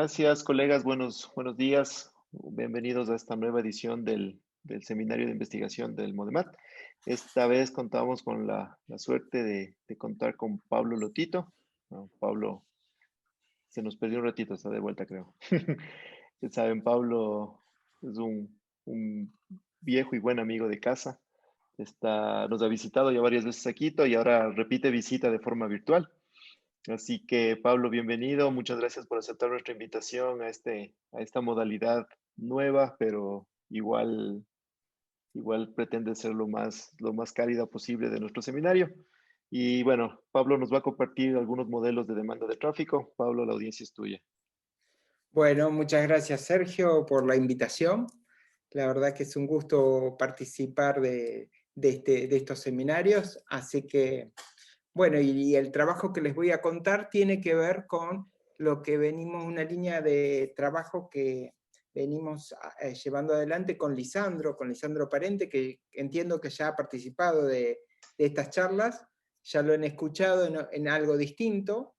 Gracias, colegas. Buenos días. Bienvenidos a esta nueva edición del Seminario de Investigación del MODEMAT. Esta vez contamos con la suerte de contar con Pablo Lotito. Pablo se nos perdió un ratito, está de vuelta, creo. Saben, Pablo es un viejo y buen amigo de casa. Nos ha visitado ya varias veces a Quito y ahora repite visita de forma virtual. Así que, Pablo, bienvenido. Muchas gracias por aceptar nuestra invitación a esta modalidad nueva, pero igual pretende ser lo más cálida posible de nuestro seminario. Y bueno, Pablo nos va a compartir algunos modelos de demanda de tráfico. Pablo, la audiencia es tuya. Bueno, muchas gracias Sergio por la invitación. La verdad que es un gusto participar de estos seminarios. Así que, bueno, y el trabajo que les voy a contar tiene que ver con lo que una línea de trabajo que venimos llevando adelante con Lisandro Parente, que entiendo que ya ha participado de estas charlas, ya lo han escuchado en algo distinto,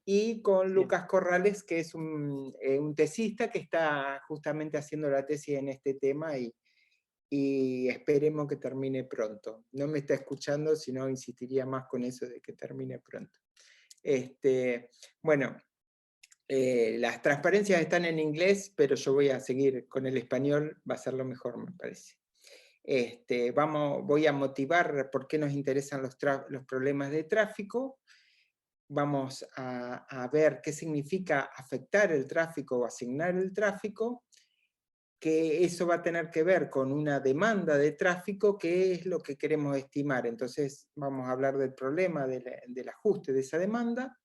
y con Sí. Lucas Corrales, que es un tesista que está justamente haciendo la tesis en este tema y esperemos que termine pronto. No me está escuchando, sino insistiría más con eso de que termine pronto. Bueno, las transparencias están en inglés, pero yo voy a seguir con el español, va a ser lo mejor, me parece. Voy a motivar por qué nos interesan los problemas de tráfico. Vamos a ver qué significa afectar el tráfico o asignar el tráfico, que eso va a tener que ver con una demanda de tráfico, que es lo que queremos estimar. Entonces vamos a hablar del problema del ajuste de esa demanda.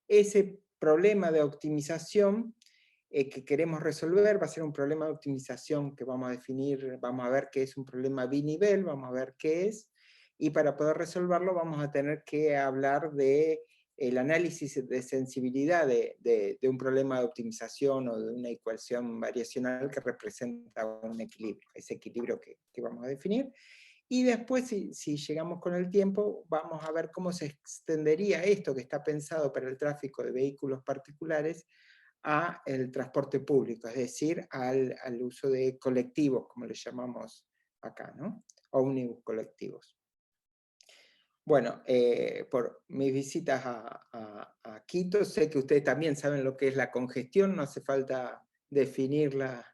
Ese problema de optimización que queremos resolver va a ser un problema de optimización que vamos a definir, vamos a ver qué es un problema binivel, vamos a ver qué es, y para poder resolverlo vamos a tener que hablar de el análisis de sensibilidad de un problema de optimización o de una ecuación variacional que representa un equilibrio, ese equilibrio que vamos a definir. Y después, si llegamos con el tiempo, vamos a ver cómo se extendería esto que está pensado para el tráfico de vehículos particulares a el transporte público, es decir, al uso de colectivos, como le llamamos acá, ¿no? Ómnibus colectivos. Bueno, por mis visitas a Quito, sé que ustedes también saben lo que es la congestión, no hace falta definirla,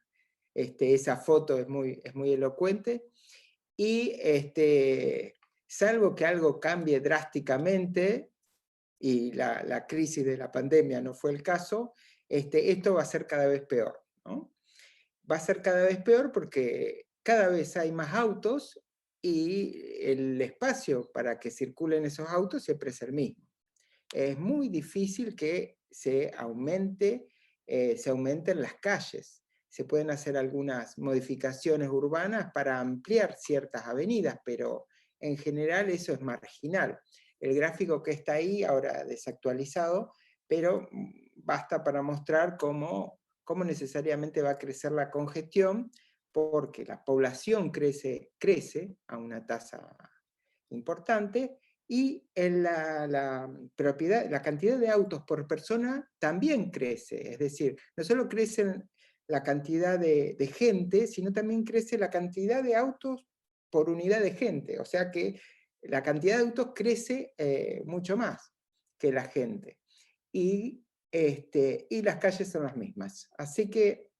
esa foto es muy elocuente, y salvo que algo cambie drásticamente, y la crisis de la pandemia no fue el caso, esto va a ser cada vez peor, ¿no? Va a ser cada vez peor porque cada vez hay más autos y el espacio para que circulen esos autos siempre es el mismo. Es muy difícil que se aumenten las calles. Se pueden hacer algunas modificaciones urbanas para ampliar ciertas avenidas, pero en general eso es marginal. El gráfico que está ahí, ahora desactualizado, pero basta para mostrar cómo necesariamente va a crecer la congestión, porque la población crece a una tasa importante, y la cantidad de autos por persona también crece. Es decir, no solo crece la cantidad de gente, sino también crece la cantidad de autos por unidad de gente. O sea que la cantidad de autos crece mucho más que la gente. Y las calles son las mismas. Así que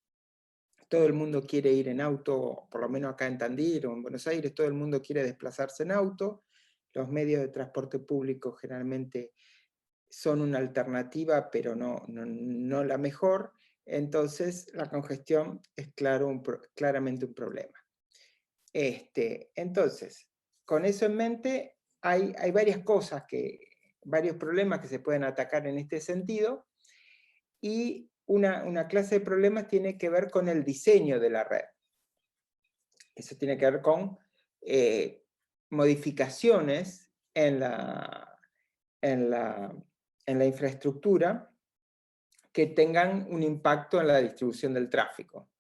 todo el mundo quiere ir en auto, por lo menos acá en Tandil o en Buenos Aires, todo el mundo quiere desplazarse en auto. Los medios de transporte público generalmente son una alternativa, pero no la mejor. Entonces, la congestión es claramente un problema. Entonces, con eso en mente, hay varias varios problemas que se pueden atacar en este sentido, y una clase de problemas tiene que ver con el diseño de la red. Eso tiene que ver con modificaciones en la infraestructura que tengan un impacto en la distribución del tráfico.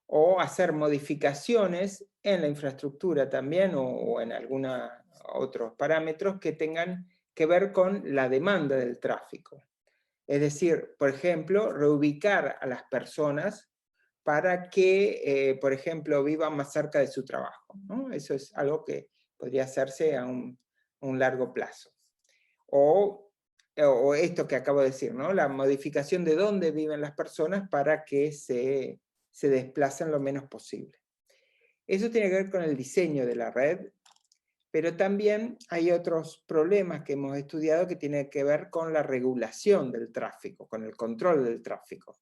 O hacer modificaciones en la infraestructura también, o en algunos otros parámetros que tengan que ver con la demanda del tráfico. Es decir, por ejemplo, reubicar a las personas para que, por ejemplo, vivan más cerca de su trabajo, ¿no? Eso es algo que podría hacerse a un largo plazo. O esto que acabo de decir, ¿no? La modificación de dónde viven las personas para que se desplacen lo menos posible. Eso tiene que ver con el diseño de la red, pero también hay otros problemas que hemos estudiado que tienen que ver con la regulación del tráfico, con el control del tráfico.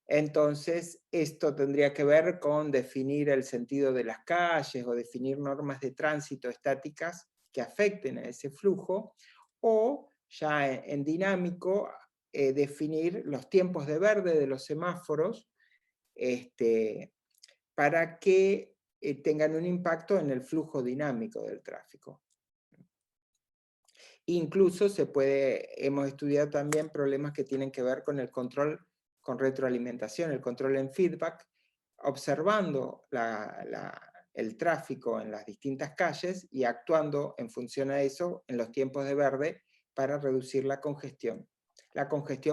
Entonces, esto tendría que ver con definir el sentido de las calles o definir normas de tránsito estáticas que afecten a ese flujo, o ya en dinámico, definir los tiempos de verde de los semáforos para que tengan un impacto en el flujo dinámico del tráfico. Incluso hemos estudiado también problemas que tienen que ver con el control con retroalimentación, el control en feedback, observando el tráfico en las distintas calles y actuando en función a eso en los tiempos de verde para reducir la congestión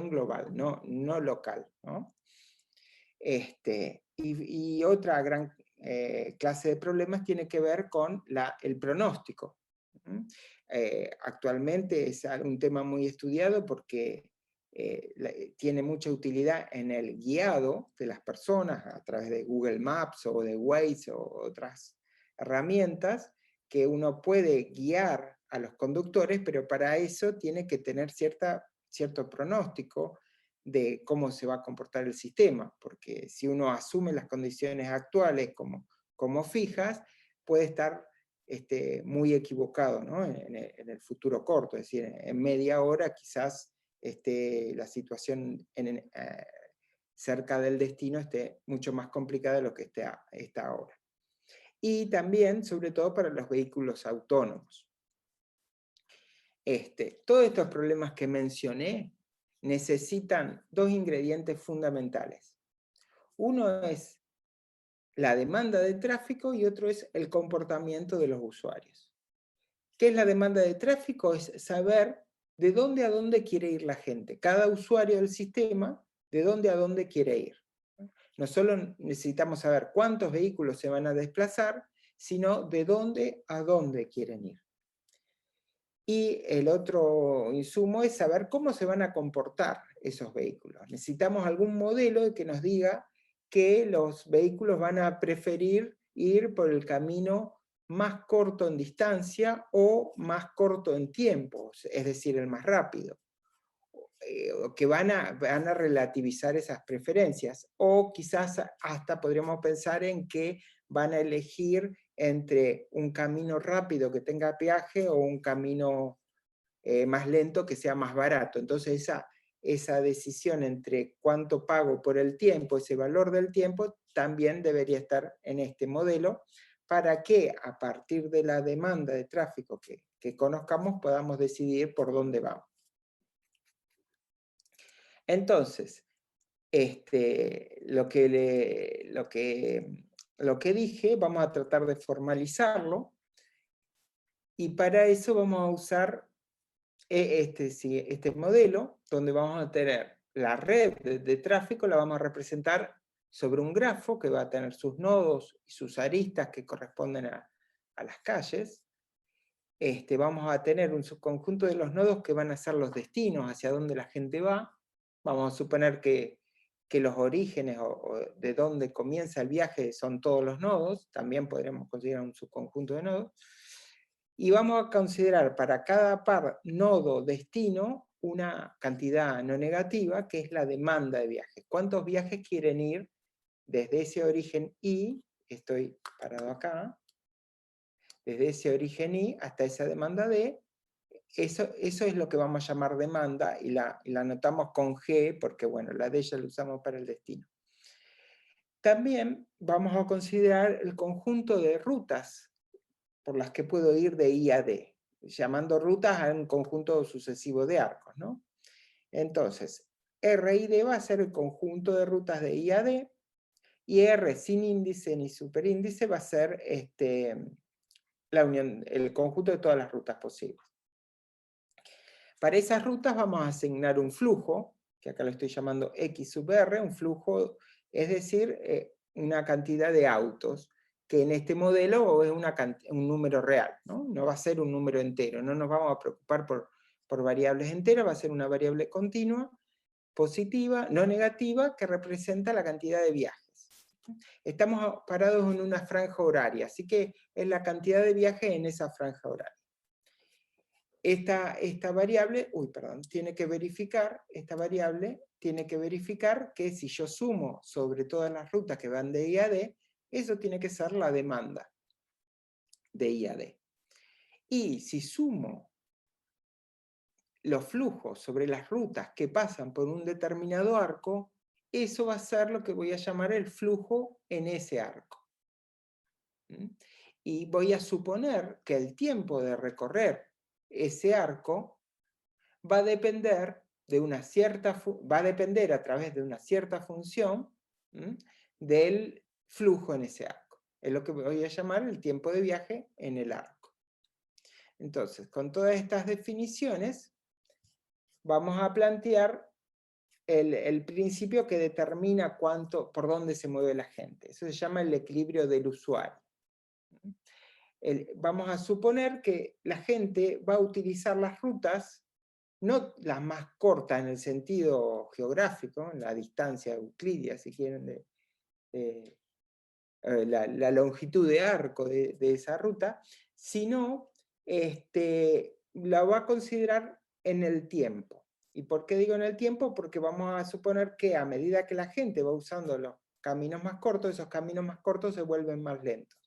global, no local, ¿no? Y otra gran clase de problemas tiene que ver con el pronóstico. Actualmente es un tema muy estudiado porque tiene mucha utilidad en el guiado de las personas a través de Google Maps o de Waze o otras herramientas que uno puede guiar a los conductores, pero para eso tiene que tener cierto pronóstico de cómo se va a comportar el sistema, porque si uno asume las condiciones actuales como fijas, puede estar muy equivocado, ¿no? en el futuro corto, es decir, en media hora quizás la situación cerca del destino esté mucho más complicada de lo que está ahora. Y también, sobre todo, para los vehículos autónomos. Todos estos problemas que mencioné necesitan dos ingredientes fundamentales. Uno es la demanda de tráfico y otro es el comportamiento de los usuarios. ¿Qué es la demanda de tráfico? Es saber de dónde a dónde quiere ir la gente. Cada usuario del sistema, de dónde a dónde quiere ir. No solo necesitamos saber cuántos vehículos se van a desplazar, sino de dónde a dónde quieren ir. Y el otro insumo es saber cómo se van a comportar esos vehículos. Necesitamos algún modelo que nos diga que los vehículos van a preferir ir por el camino más corto en distancia o más corto en tiempo, es decir, el más rápido. Que van a relativizar esas preferencias. O quizás hasta podríamos pensar en que van a elegir entre un camino rápido que tenga peaje o un camino más lento que sea más barato. Entonces esa decisión entre cuánto pago por el tiempo, ese valor del tiempo, también debería estar en este modelo para que a partir de la demanda de tráfico que conozcamos podamos decidir por dónde vamos. Entonces, lo que dije, vamos a tratar de formalizarlo, y para eso vamos a usar este modelo, donde vamos a tener la red de tráfico, la vamos a representar sobre un grafo que va a tener sus nodos y sus aristas que corresponden a las calles. Vamos a tener un subconjunto de los nodos que van a ser los destinos, hacia donde la gente va. Vamos a suponer que los orígenes o de donde comienza el viaje son todos los nodos, también podríamos considerar un subconjunto de nodos. Y vamos a considerar para cada par nodo-destino una cantidad no negativa, que es la demanda de viajes. ¿Cuántos viajes quieren ir desde ese origen I, estoy parado acá, desde ese origen I hasta esa demanda D? Eso es lo que vamos a llamar demanda, y la anotamos con G, porque bueno, la D ya la usamos para el destino. También vamos a considerar el conjunto de rutas por las que puedo ir de I a D, llamando rutas a un conjunto sucesivo de arcos, ¿no? Entonces, R y D va a ser el conjunto de rutas de I a D, y R sin índice ni superíndice va a ser la unión, el conjunto de todas las rutas posibles. Para esas rutas vamos a asignar un flujo, que acá lo estoy llamando X sub R, un flujo, es decir, una cantidad de autos, que en este modelo es un número real, ¿no? No va a ser un número entero, no nos vamos a preocupar por variables enteras, va a ser una variable continua, positiva, no negativa, que representa la cantidad de viajes. Estamos parados en una franja horaria, así que es la cantidad de viajes en esa franja horaria. Esta variable, tiene que verificar, esta variable tiene que verificar que si yo sumo sobre todas las rutas que van de I a D, eso tiene que ser la demanda de I a D. Y si sumo los flujos sobre las rutas que pasan por un determinado arco, eso va a ser lo que voy a llamar el flujo en ese arco. Y voy a suponer que el tiempo de recorrer ese arco va a depender va a depender a través de una cierta función del flujo en ese arco. Es lo que voy a llamar el tiempo de viaje en el arco. Entonces, con todas estas definiciones, vamos a plantear el principio que determina por dónde se mueve la gente. Eso se llama el equilibrio del usuario. Vamos a suponer que la gente va a utilizar las rutas, no las más cortas en el sentido geográfico, en la distancia euclidia, si quieren, la longitud de arco de esa ruta, sino la va a considerar en el tiempo. ¿Y por qué digo en el tiempo? Porque vamos a suponer que a medida que la gente va usando los caminos más cortos, esos caminos más cortos se vuelven más lentos.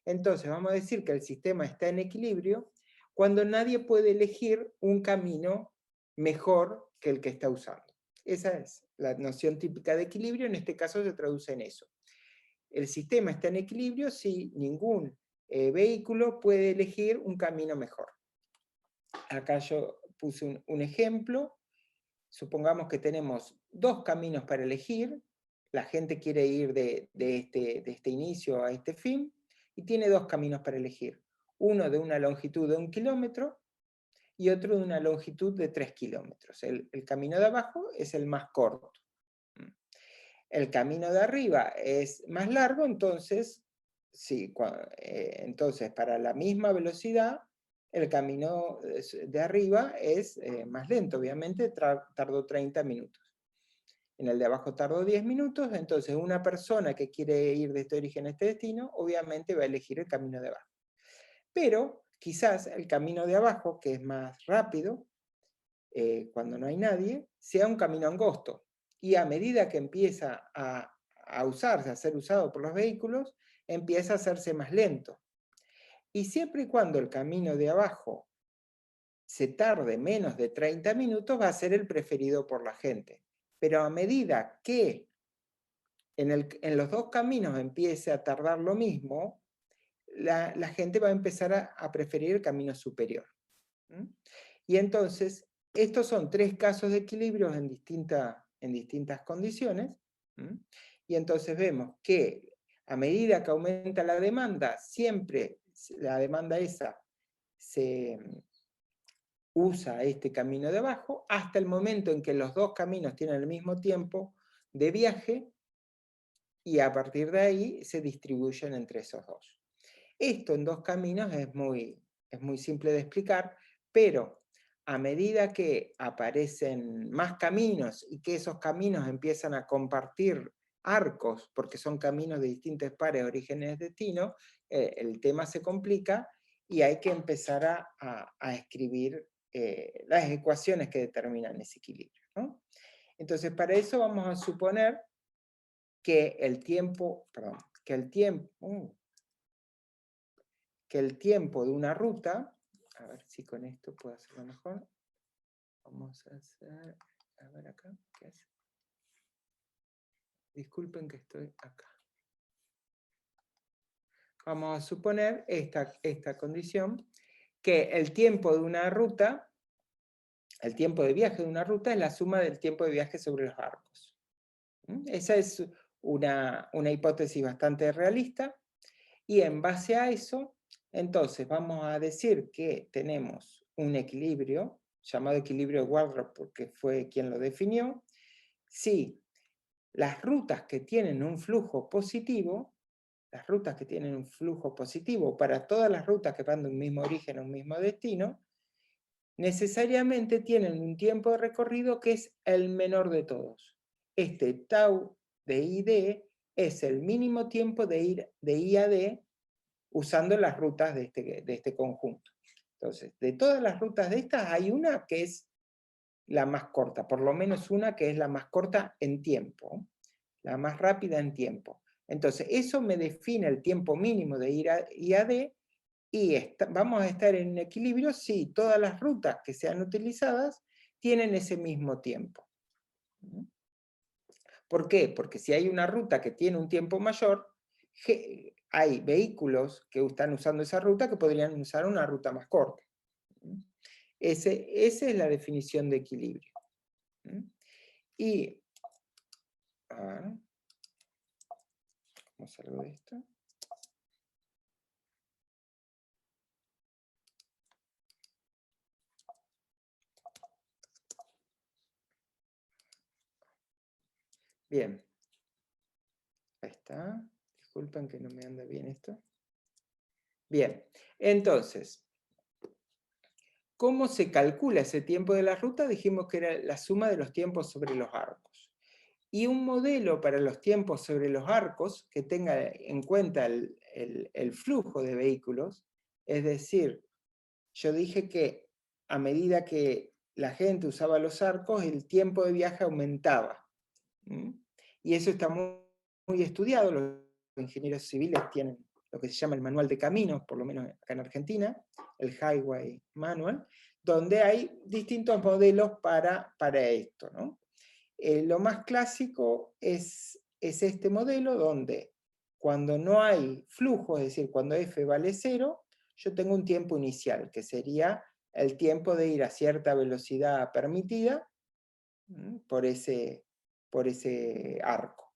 Entonces vamos a decir que el sistema está en equilibrio cuando nadie puede elegir un camino mejor que el que está usando. Esa es la noción típica de equilibrio, en este caso se traduce en eso. El sistema está en equilibrio si ningún vehículo puede elegir un camino mejor. Acá yo puse un ejemplo. Supongamos que tenemos dos caminos para elegir. La gente quiere ir de este inicio a este fin y tiene dos caminos para elegir. Uno de una longitud de 1 kilómetro y otro de una longitud de 3 kilómetros. El camino de abajo es el más corto. El camino de arriba es más largo, entonces, entonces para la misma velocidad, el camino de arriba es más lento, obviamente tardó 30 minutos. En el de abajo tardó 10 minutos, entonces una persona que quiere ir de este origen a este destino, obviamente va a elegir el camino de abajo. Pero quizás el camino de abajo, que es más rápido, cuando no hay nadie, sea un camino angosto. Y a medida que empieza a usarse, a ser usado por los vehículos, empieza a hacerse más lento. Y siempre y cuando el camino de abajo se tarde menos de 30 minutos, va a ser el preferido por la gente. Pero a medida que en los dos caminos empiece a tardar lo mismo, la gente va a empezar a preferir el camino superior. Y entonces, estos son tres casos de equilibrios en distintas condiciones. Y entonces vemos que a medida que aumenta la demanda, siempre la demanda esa se usa este camino de abajo, hasta el momento en que los dos caminos tienen el mismo tiempo de viaje, y a partir de ahí se distribuyen entre esos dos. Esto en dos caminos es muy simple de explicar, pero a medida que aparecen más caminos y que esos caminos empiezan a compartir arcos, porque son caminos de distintos pares, orígenes, destino, el tema se complica y hay que empezar a escribir las ecuaciones que determinan ese equilibrio, ¿no? Entonces, para eso vamos a suponer que el tiempo de una ruta, a ver si con esto puedo hacerlo mejor. Vamos a hacer, a ver acá, ¿qué hace? Disculpen que estoy acá. Vamos a suponer esta condición, que el tiempo de una ruta, el tiempo de viaje de una ruta es la suma del tiempo de viaje sobre los arcos. Esa es una hipótesis bastante realista, y en base a eso, entonces vamos a decir que tenemos un equilibrio llamado equilibrio de Wardrop porque fue quien lo definió, si las rutas que tienen un flujo positivo, para todas las rutas que van de un mismo origen a un mismo destino, necesariamente tienen un tiempo de recorrido que es el menor de todos. Este tau de ID es el mínimo tiempo de ir de I a D usando las rutas de este conjunto. Entonces, de todas las rutas de estas, hay una que es la más corta, por lo menos una que es la más corta en tiempo, la más rápida en tiempo. Entonces, eso me define el tiempo mínimo de ir a I a D, y vamos a estar en equilibrio si todas las rutas que sean utilizadas tienen ese mismo tiempo. ¿Por qué? Porque si hay una ruta que tiene un tiempo mayor, hay vehículos que están usando esa ruta que podrían usar una ruta más corta. Esa es la definición de equilibrio. Y, a ver, ¿cómo salgo de esto? Bien. Ahí está. Disculpen que no me anda bien esto. Bien, entonces, ¿cómo se calcula ese tiempo de la ruta? Dijimos que era la suma de los tiempos sobre los arcos. Y un modelo para los tiempos sobre los arcos que tenga en cuenta el flujo de vehículos, es decir, yo dije que a medida que la gente usaba los arcos, el tiempo de viaje aumentaba. Y eso está muy estudiado, los ingenieros civiles tienen lo que se llama el manual de caminos, por lo menos acá en Argentina, el Highway Manual, donde hay distintos modelos para esto, ¿no? Lo más clásico es este modelo donde cuando no hay flujo, es decir, cuando f vale 0, yo tengo un tiempo inicial, que sería el tiempo de ir a cierta velocidad permitida por ese arco.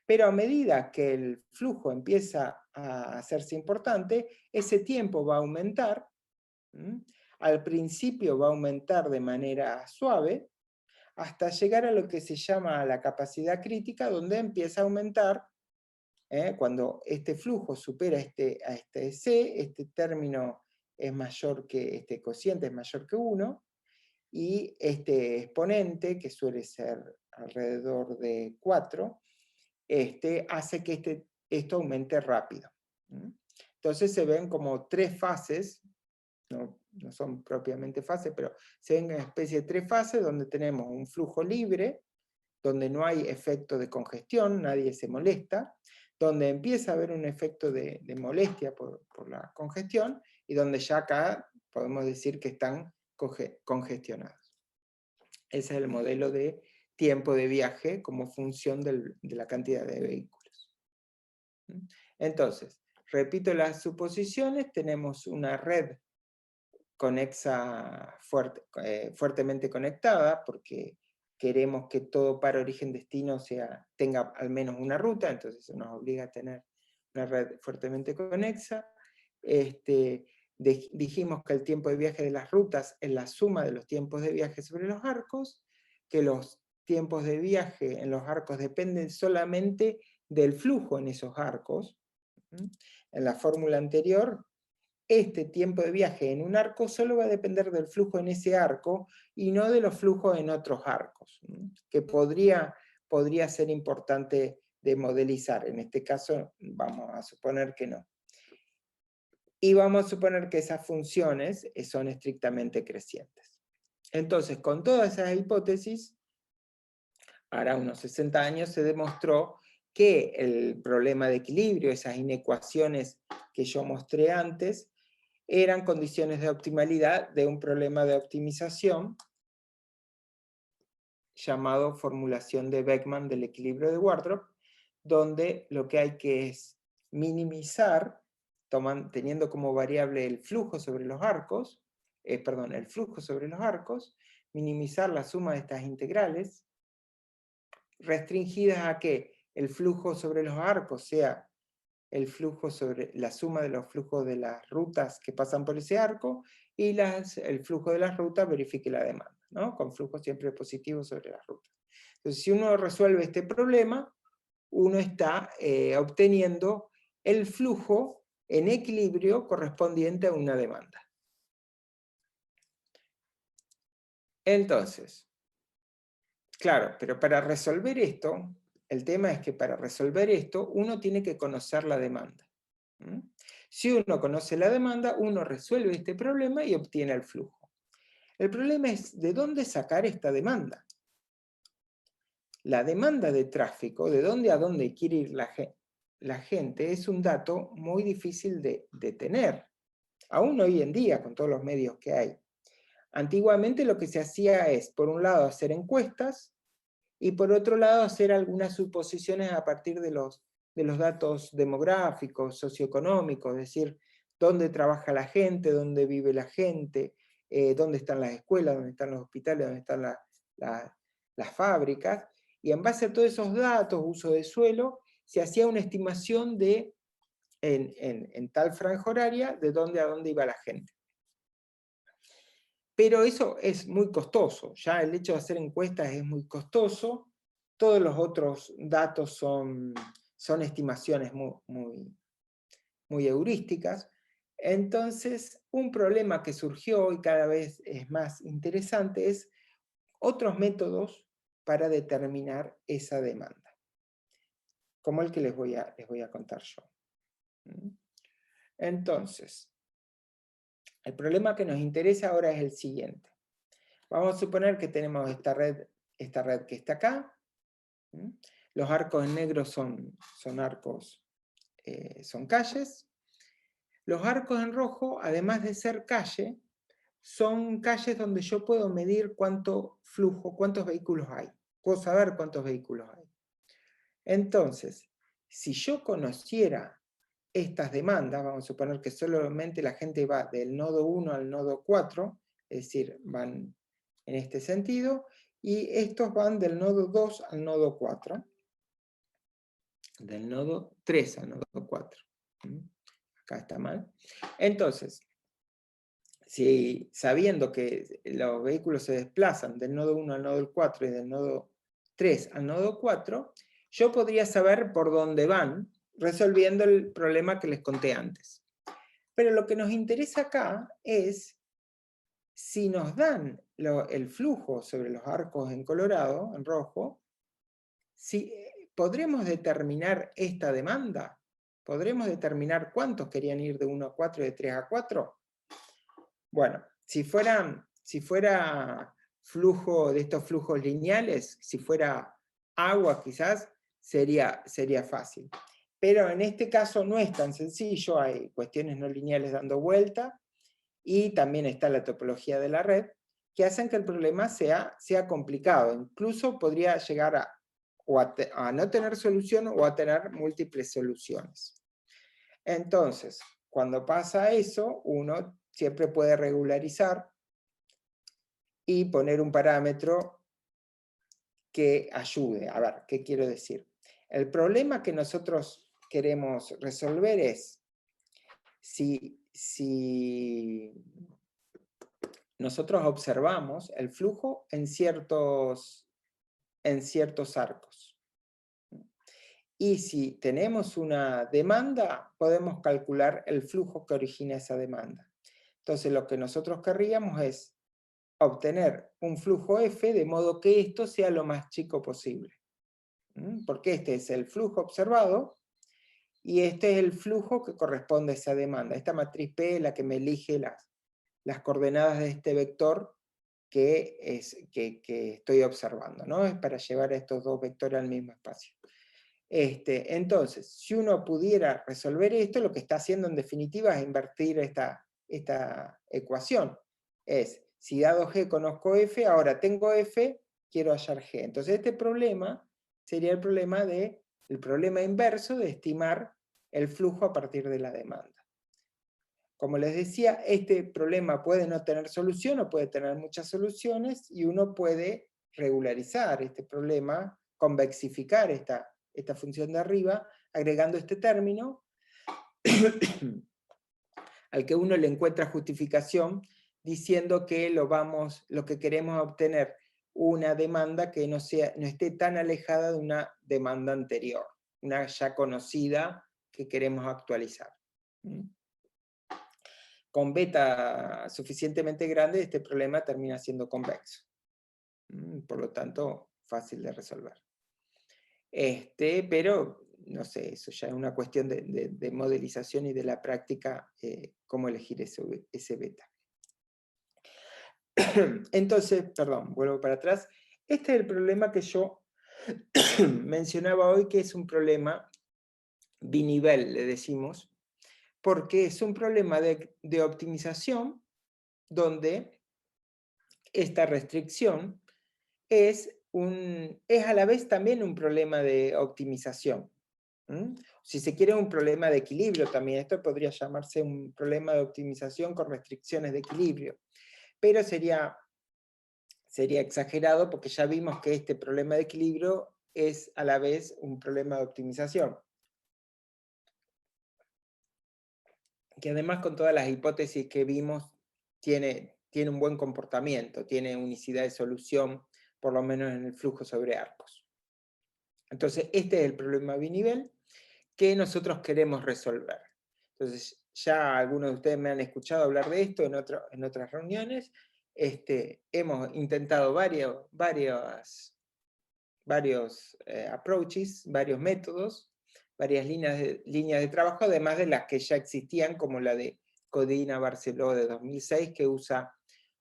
Pero a medida que el flujo empieza a hacerse importante, ese tiempo va a aumentar. Al principio va a aumentar de manera suave, hasta llegar a lo que se llama la capacidad crítica, donde empieza a aumentar cuando este flujo supera a este C, este término es mayor que, este cociente es mayor que 1, y este exponente, que suele ser alrededor de 4, hace que esto aumente rápido. Entonces se ven como tres fases, no son propiamente fases, pero se ven una especie de tres fases donde tenemos un flujo libre, donde no hay efecto de congestión, nadie se molesta, donde empieza a haber un efecto de molestia por la congestión, y donde ya acá podemos decir que están congestionados. Ese es el modelo de tiempo de viaje como función de la cantidad de vehículos. Entonces, repito las suposiciones, tenemos una red conexa fuertemente conectada, porque queremos que todo para origen-destino tenga al menos una ruta, entonces eso nos obliga a tener una red fuertemente conexa. Dijimos que el tiempo de viaje de las rutas es la suma de los tiempos de viaje sobre los arcos, que los tiempos de viaje en los arcos dependen solamente del flujo en esos arcos. En la fórmula anterior, este tiempo de viaje en un arco solo va a depender del flujo en ese arco y no de los flujos en otros arcos, que podría ser importante de modelizar. En este caso vamos a suponer que no. Y vamos a suponer que esas funciones son estrictamente crecientes. Entonces, con todas esas hipótesis, ahora unos 60 años se demostró que el problema de equilibrio, esas inecuaciones que yo mostré antes, eran condiciones de optimalidad de un problema de optimización llamado formulación de Beckmann del equilibrio de Wardrop, donde lo que hay que es minimizar, teniendo como variable el flujo sobre los arcos, el flujo sobre los arcos, minimizar la suma de estas integrales, restringidas a que el flujo sobre los arcos sea el flujo sobre la suma de los flujos de las rutas que pasan por ese arco, y el flujo de las rutas verifique la demanda, ¿no? Con flujo siempre positivo sobre las rutas. Entonces, si uno resuelve este problema, uno está obteniendo el flujo en equilibrio correspondiente a una demanda. Entonces, claro, pero para resolver esto, el tema es que para resolver esto, uno tiene que conocer la demanda. Si uno conoce la demanda, uno resuelve este problema y obtiene el flujo. El problema es de dónde sacar esta demanda. La demanda de tráfico, de dónde a dónde quiere ir la gente, es un dato muy difícil de tener. Aún hoy en día, con todos los medios que hay. Antiguamente lo que se hacía es, por un lado, hacer encuestas, y por otro lado, hacer algunas suposiciones a partir de los datos demográficos, socioeconómicos, es decir, dónde trabaja la gente, dónde vive la gente, dónde están las escuelas, dónde están los hospitales, dónde están las fábricas, y en base a todos esos datos, uso de suelo, se hacía una estimación de, en tal franja horaria, de dónde a dónde iba la gente. Pero eso es muy costoso, ya el hecho de hacer encuestas es muy costoso, todos los otros datos son estimaciones muy heurísticas. Entonces, un problema que surgió y cada vez es más interesante es otros métodos para determinar esa demanda, como el que les voy a contar yo. Entonces, el problema que nos interesa ahora es el siguiente. Vamos a suponer que tenemos esta red que está acá. Los arcos en negro son calles. Los arcos en rojo, además de ser calle, son calles donde yo puedo medir cuánto flujo, cuántos vehículos hay. Puedo saber cuántos vehículos hay. Entonces, si yo conociera estas demandas, vamos a suponer que solamente la gente va del nodo 1 al nodo 4, es decir, van en este sentido, y estos van del nodo 2 al nodo 4, del nodo 3 al nodo 4. Acá está mal. Entonces, si sabiendo que los vehículos se desplazan del nodo 1 al nodo 4 y del nodo 3 al nodo 4, yo podría saber por dónde van, resolviendo el problema que les conté antes. Pero lo que nos interesa acá es si nos dan el flujo sobre los arcos en colorado, en rojo, si podremos determinar esta demanda. ¿Podremos determinar cuántos querían ir de 1 a 4 y de 3 a 4? Bueno, si fuera flujo de estos flujos lineales, si fuera agua quizás, sería fácil. Pero en este caso no es tan sencillo, hay cuestiones no lineales dando vuelta, y también está la topología de la red, que hacen que el problema sea complicado. Incluso podría llegar a no tener solución o a tener múltiples soluciones. Entonces, cuando pasa eso, uno siempre puede regularizar y poner un parámetro que ayude. A ver, ¿qué quiero decir? El problema que nosotros queremos resolver es si nosotros observamos el flujo en ciertos arcos. Y si tenemos una demanda, podemos calcular el flujo que origina esa demanda. Entonces lo que nosotros querríamos es obtener un flujo F de modo que esto sea lo más chico posible. Porque este es el flujo observado y este es el flujo que corresponde a esa demanda. Esta matriz P es la que me elige las coordenadas de este vector que estoy observando, ¿no? Es para llevar a estos dos vectores al mismo espacio. Entonces, si uno pudiera resolver esto, lo que está haciendo en definitiva es invertir esta ecuación. Es, si dado G conozco F, ahora tengo F, quiero hallar G. Entonces este problema sería el problema inverso de estimar el flujo a partir de la demanda. Como les decía, este problema puede no tener solución o puede tener muchas soluciones, y uno puede regularizar este problema, convexificar esta función de arriba, agregando este término, al que uno le encuentra justificación diciendo que lo que queremos obtener una demanda que no esté tan alejada de una demanda anterior, una ya conocida que queremos actualizar. Con beta suficientemente grande, este problema termina siendo convexo. Por lo tanto, fácil de resolver. Pero, no sé, eso ya es una cuestión de modelización y de la práctica, cómo elegir ese beta. Entonces, perdón, vuelvo para atrás. Este es el problema que yo mencionaba hoy, que es un problema binivel, le decimos, porque es un problema de optimización donde esta restricción es a la vez también un problema de optimización. Si se quiere, un problema de equilibrio también. Esto podría llamarse un problema de optimización con restricciones de equilibrio. Pero sería exagerado porque ya vimos que este problema de equilibrio es a la vez un problema de optimización. Que además, con todas las hipótesis que vimos, tiene un buen comportamiento, tiene unicidad de solución, por lo menos en el flujo sobre arcos. Entonces, este es el problema binivel que nosotros queremos resolver. Entonces, ya algunos de ustedes me han escuchado hablar de esto en otras reuniones. Hemos intentado varios approaches, varios métodos, varias líneas de trabajo, además de las que ya existían, como la de Codina Barceló de 2006, que usa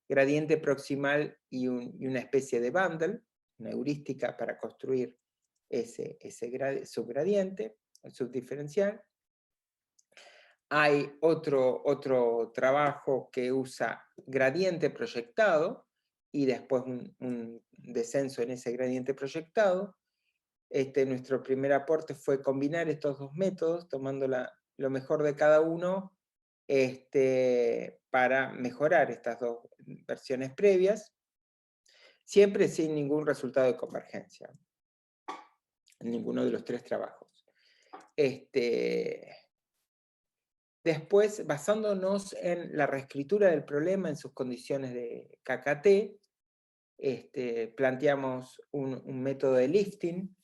gradiente proximal y una especie de bundle, una heurística para construir ese subgradiente, el subdiferencial. Hay otro trabajo que usa gradiente proyectado y después un descenso en ese gradiente proyectado. Nuestro primer aporte fue combinar estos dos métodos, tomando lo mejor de cada uno para mejorar estas dos versiones previas, siempre sin ningún resultado de convergencia, en ninguno de los tres trabajos. Después, basándonos en la reescritura del problema en sus condiciones de KKT, planteamos un método de lifting,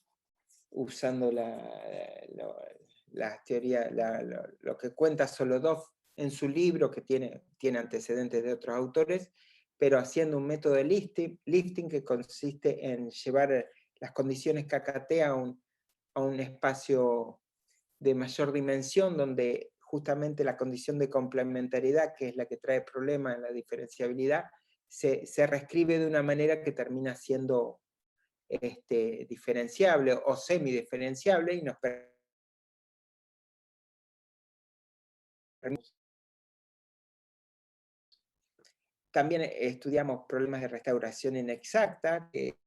usando la teoría, lo que cuenta Solodov en su libro, que tiene antecedentes de otros autores, pero haciendo un método de lifting que consiste en llevar las condiciones KKT a un espacio de mayor dimensión, donde justamente la condición de complementariedad, que es la que trae problemas en la diferenciabilidad, se reescribe de una manera que termina siendo diferenciable o semidiferenciable y nos permite. También estudiamos problemas de restauración inexacta que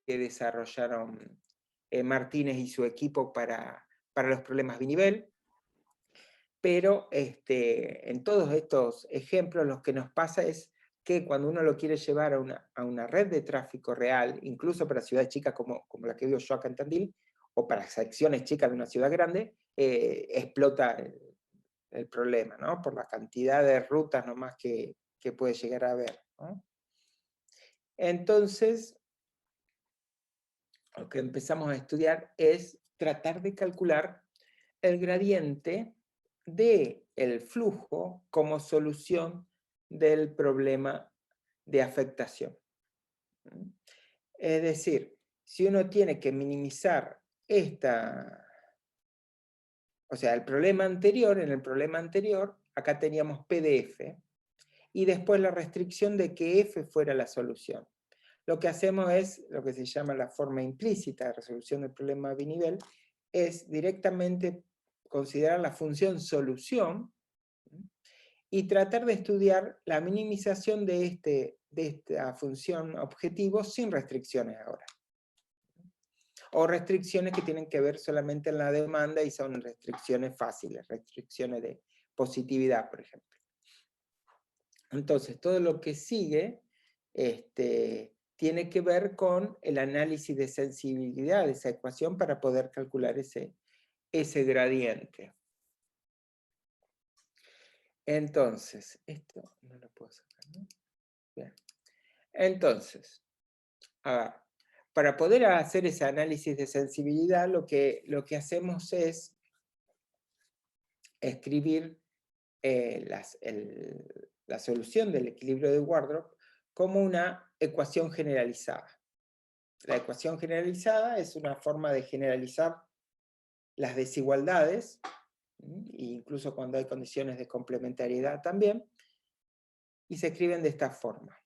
desarrollaron Martínez y su equipo para los problemas binivel. Pero en todos estos ejemplos lo que nos pasa es que cuando uno lo quiere llevar a una red de tráfico real, incluso para ciudades chicas como la que vivo yo acá en Tandil, o para secciones chicas de una ciudad grande, explota el problema, ¿no? Por la cantidad de rutas nomás que puede llegar a haber, ¿no? Entonces, lo que empezamos a estudiar es tratar de calcular el gradiente del flujo como solución del problema de afectación. Es decir, si uno tiene que minimizar o sea, en el problema anterior, acá teníamos PDF, y después la restricción de que F fuera la solución. Lo que hacemos es, lo que se llama la forma implícita de resolución del problema binivel, es directamente considerar la función solución y tratar de estudiar la minimización de esta función objetivo sin restricciones ahora. O restricciones que tienen que ver solamente en la demanda y son restricciones fáciles, restricciones de positividad, por ejemplo. Entonces, todo lo que sigue tiene que ver con el análisis de sensibilidad de esa ecuación para poder calcular ese ese gradiente. Entonces, esto no lo puedo sacar, ¿no? Bien. Entonces, a ver, para poder hacer ese análisis de sensibilidad, lo que hacemos es escribir la solución del equilibrio de Wardrop como una ecuación generalizada. La ecuación generalizada es una forma de generalizar las desigualdades, incluso cuando hay condiciones de complementariedad también, y se escriben de esta forma,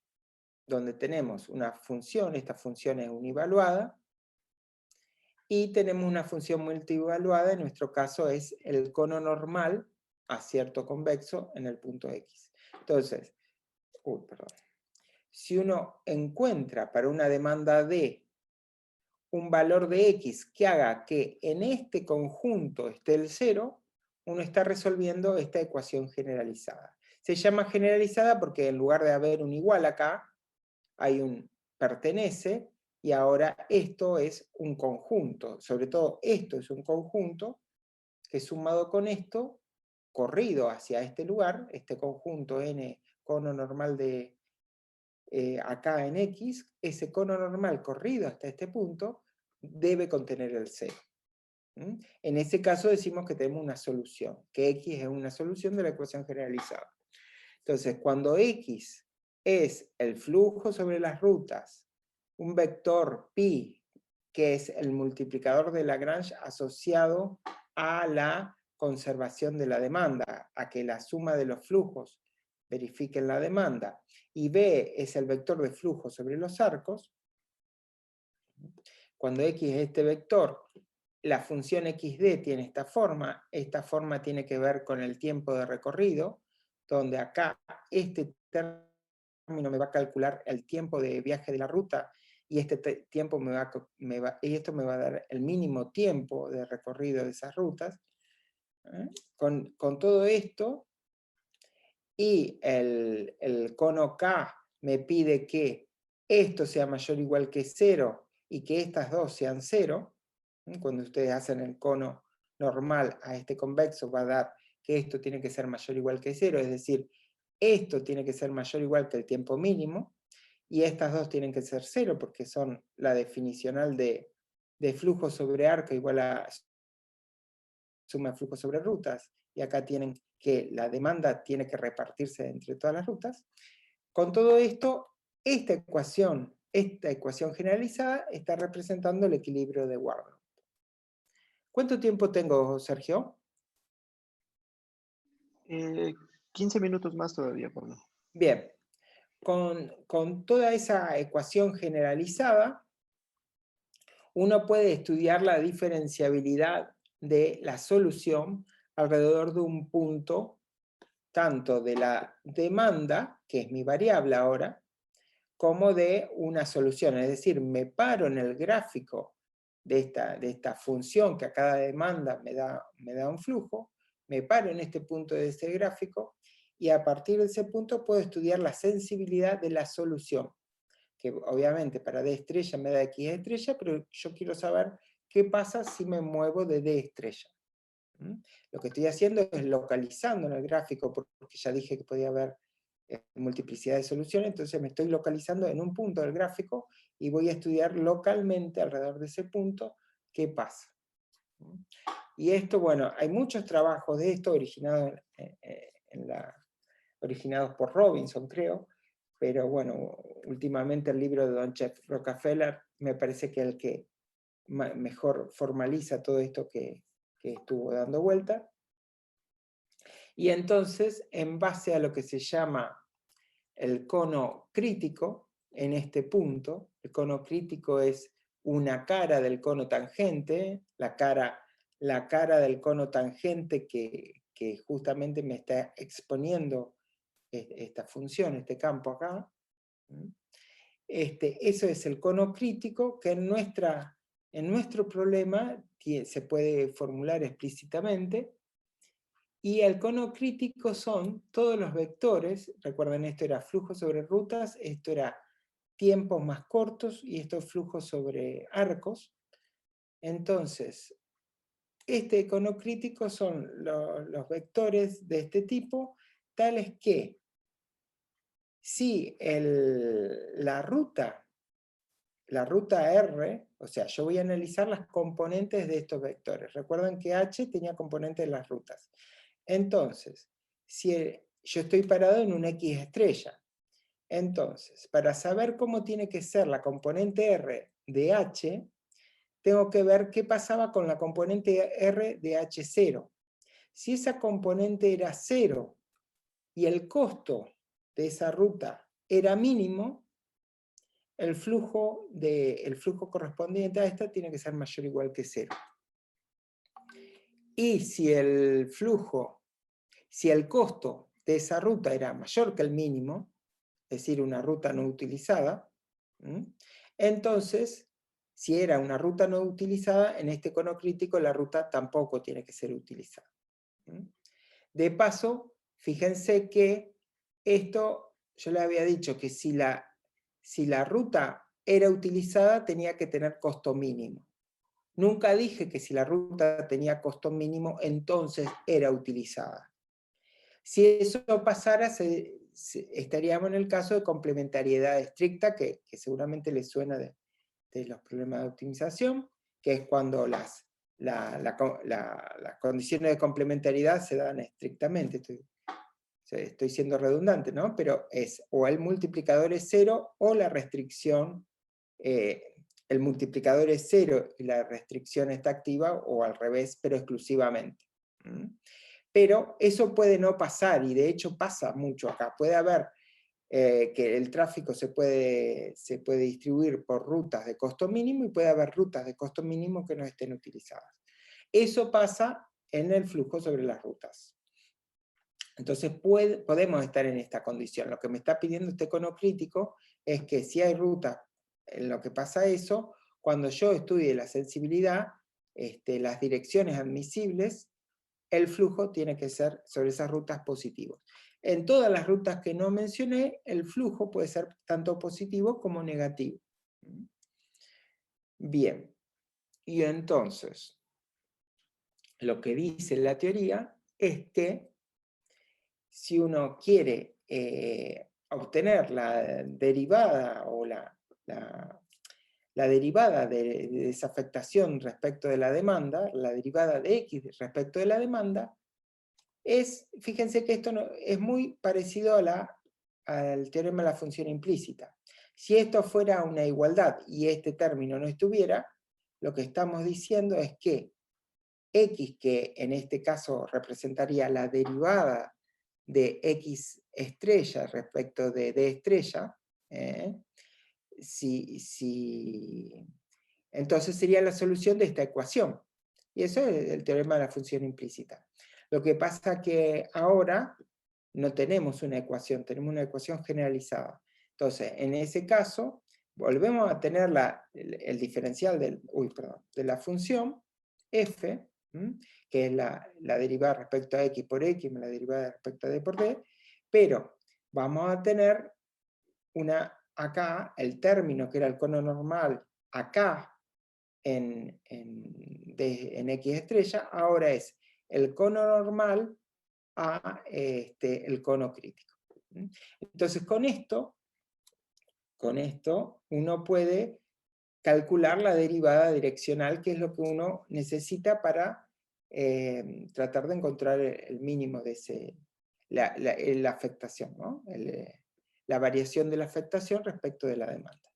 donde tenemos una función, esta función es univaluada, y tenemos una función multivaluada, en nuestro caso es el cono normal acierto convexo en el punto X. Entonces, si uno encuentra para una demanda D un valor de X que haga que en este conjunto esté el 0, uno está resolviendo esta ecuación generalizada. Se llama generalizada porque en lugar de haber un igual acá, hay un pertenece, y ahora esto es un conjunto. Sobre todo esto es un conjunto que sumado con esto, corrido hacia este lugar, este conjunto n cono normal de acá en X, ese cono normal corrido hasta este punto debe contener el 0. En ese caso decimos que tenemos una solución, que X es una solución de la ecuación generalizada. Entonces, cuando X es el flujo sobre las rutas, un vector pi, que es el multiplicador de Lagrange asociado a la conservación de la demanda, a que la suma de los flujos verifiquen la demanda, y B es el vector de flujo sobre los arcos, cuando X es este vector, la función XD tiene esta forma tiene que ver con el tiempo de recorrido, donde acá este término me va a calcular el tiempo de viaje de la ruta, y este tiempo y esto me va a dar el mínimo tiempo de recorrido de esas rutas. Con todo esto, y el cono K me pide que esto sea mayor o igual que 0 y que estas dos sean 0, cuando ustedes hacen el cono normal a este convexo va a dar que esto tiene que ser mayor o igual que 0, es decir, esto tiene que ser mayor o igual que el tiempo mínimo, y estas dos tienen que ser 0 porque son la definicional de flujo sobre arco igual a suma de flujo sobre rutas, y acá tienen que la demanda tiene que repartirse entre todas las rutas. Con todo esto, esta ecuación generalizada está representando el equilibrio de Wardrop. ¿Cuánto tiempo tengo, Sergio? 15 minutos más todavía, Pablo. Bien, con toda esa ecuación generalizada, uno puede estudiar la diferenciabilidad de la solución alrededor de un punto, tanto de la demanda, que es mi variable ahora, como de una solución. Es decir, me paro en el gráfico de esta función que a cada demanda me da un flujo, me paro en este punto de este gráfico, y a partir de ese punto puedo estudiar la sensibilidad de la solución, que obviamente para D estrella me da X estrella, pero yo quiero saber qué pasa si me muevo de D estrella. Lo que estoy haciendo es localizando en el gráfico, porque ya dije que podía haber multiplicidad de soluciones, entonces me estoy localizando en un punto del gráfico y voy a estudiar localmente alrededor de ese punto qué pasa. Y esto, bueno, hay muchos trabajos de esto originados por Robinson, creo, pero bueno, últimamente el libro de Don Jeff Rockefeller me parece que es el que mejor formaliza todo esto que estuvo dando vuelta. Y entonces, en base a lo que se llama el cono crítico, en este punto, el cono crítico es una cara del cono tangente, la cara del cono tangente que justamente me está exponiendo esta función, este campo acá. Eso es el cono crítico que en nuestro problema se puede formular explícitamente. Y el cono crítico son todos los vectores, recuerden esto era flujo sobre rutas, esto era tiempos más cortos y esto es flujo sobre arcos. Entonces, este icono crítico son los vectores de este tipo, tales que si la ruta R, o sea, yo voy a analizar las componentes de estos vectores. Recuerden que H tenía componentes de las rutas. Entonces, si yo estoy parado en un X estrella, entonces, para saber cómo tiene que ser la componente R de H, tengo que ver qué pasaba con la componente R de H0. Si esa componente era 0 y el costo de esa ruta era mínimo, el flujo correspondiente a esta tiene que ser mayor o igual que 0. Y si el costo de esa ruta era mayor que el mínimo, es decir, una ruta no utilizada, entonces, si era una ruta no utilizada, en este icono crítico la ruta tampoco tiene que ser utilizada. De paso, fíjense que esto, yo les había dicho que si la ruta era utilizada tenía que tener costo mínimo. Nunca dije que si la ruta tenía costo mínimo, entonces era utilizada. Si eso pasara, estaríamos en el caso de complementariedad estricta, que seguramente les suena de los problemas de optimización, que es cuando las condiciones de complementariedad se dan estrictamente. Estoy siendo redundante, ¿no? Pero es o el multiplicador es 0 o la restricción, el multiplicador es 0 y la restricción está activa, o al revés, pero exclusivamente. Pero eso puede no pasar, y de hecho pasa mucho acá. Puede haber que el tráfico se puede distribuir por rutas de costo mínimo, y puede haber rutas de costo mínimo que no estén utilizadas. Eso pasa en el flujo sobre las rutas. Entonces podemos estar en esta condición. Lo que me está pidiendo este icono crítico es que si hay rutas en lo que pasa eso, cuando yo estudie la sensibilidad, las direcciones admisibles, el flujo tiene que ser sobre esas rutas positivo. En todas las rutas que no mencioné, el flujo puede ser tanto positivo como negativo. Bien, y entonces, lo que dice la teoría es que si uno quiere obtener la derivada o la derivada de desafectación respecto de la demanda, la derivada de X respecto de la demanda, fíjense que esto es muy parecido al teorema de la función implícita. Si esto fuera una igualdad y este término no estuviera, lo que estamos diciendo es que X, que en este caso representaría la derivada de X estrella respecto de D estrella, entonces sería la solución de esta ecuación. Y eso es el teorema de la función implícita. Lo que pasa que ahora no tenemos una ecuación, tenemos una ecuación generalizada. Entonces, en ese caso, volvemos a tener el diferencial de la función f, que es la derivada respecto a x por x, la derivada respecto a d por d, pero vamos a tener acá el término que era el cono normal, acá en x estrella, ahora es el cono normal a el cono crítico. Entonces con esto uno puede calcular la derivada direccional, que es lo que uno necesita para tratar de encontrar el mínimo de la afectación, ¿no? La variación de la afectación respecto de la demanda.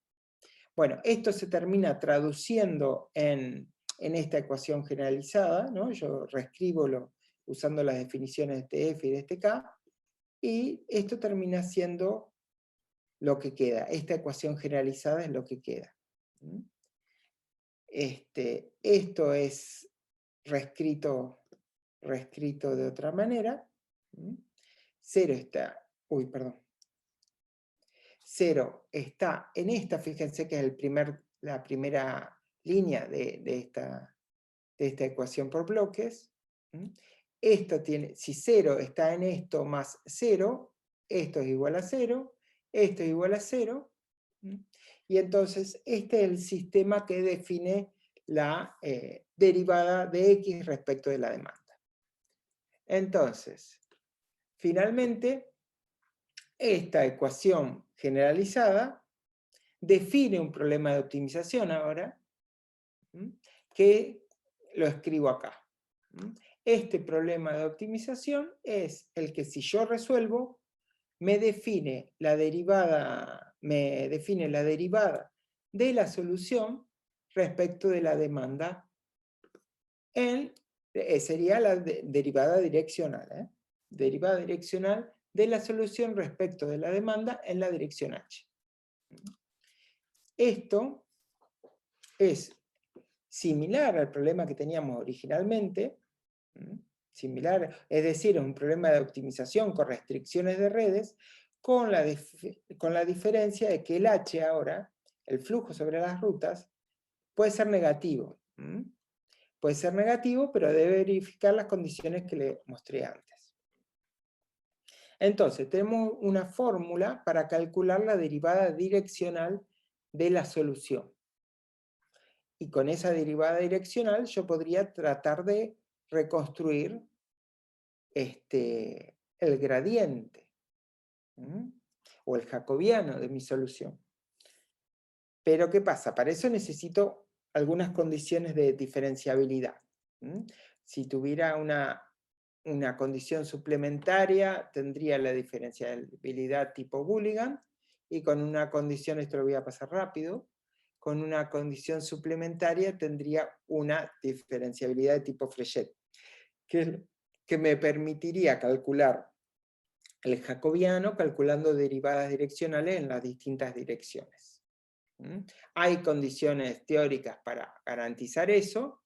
Bueno, esto se termina traduciendo en esta ecuación generalizada, ¿no? Yo reescribo usando las definiciones de f y de este k, y esto termina siendo lo que queda. Esta ecuación generalizada es lo que queda. Esto es reescrito de otra manera. 0 está, 0 está en esta, fíjense que es la primera línea de esta ecuación por bloques. Esto tiene, si 0 está en esto más 0, esto es igual a 0, esto es igual a 0, y entonces este es el sistema que define la derivada de X respecto de la demanda. Entonces, finalmente, esta ecuación generalizada define un problema de optimización ahora, que lo escribo acá. Este problema de optimización es el que, si yo resuelvo, me define la derivada de la solución respecto de la demanda. Sería la derivada direccional. Derivada direccional de la solución respecto de la demanda en la dirección H. Esto es similar al problema que teníamos originalmente, similar, es decir, es un problema de optimización con restricciones de redes, con la diferencia de que el H ahora, el flujo sobre las rutas, puede ser negativo. Puede ser negativo, pero debe verificar las condiciones que le mostré antes. Entonces, tenemos una fórmula para calcular la derivada direccional de la solución. Y con esa derivada direccional yo podría tratar de reconstruir el gradiente o el jacobiano de mi solución. Pero ¿qué pasa? Para eso necesito algunas condiciones de diferenciabilidad. Si tuviera una condición suplementaria, tendría la diferenciabilidad tipo Bulligan, y con una condición, esto lo voy a pasar rápido, con una condición suplementaria tendría una diferenciabilidad de tipo Frechet, que me permitiría calcular el jacobiano calculando derivadas direccionales en las distintas direcciones. Hay condiciones teóricas para garantizar eso,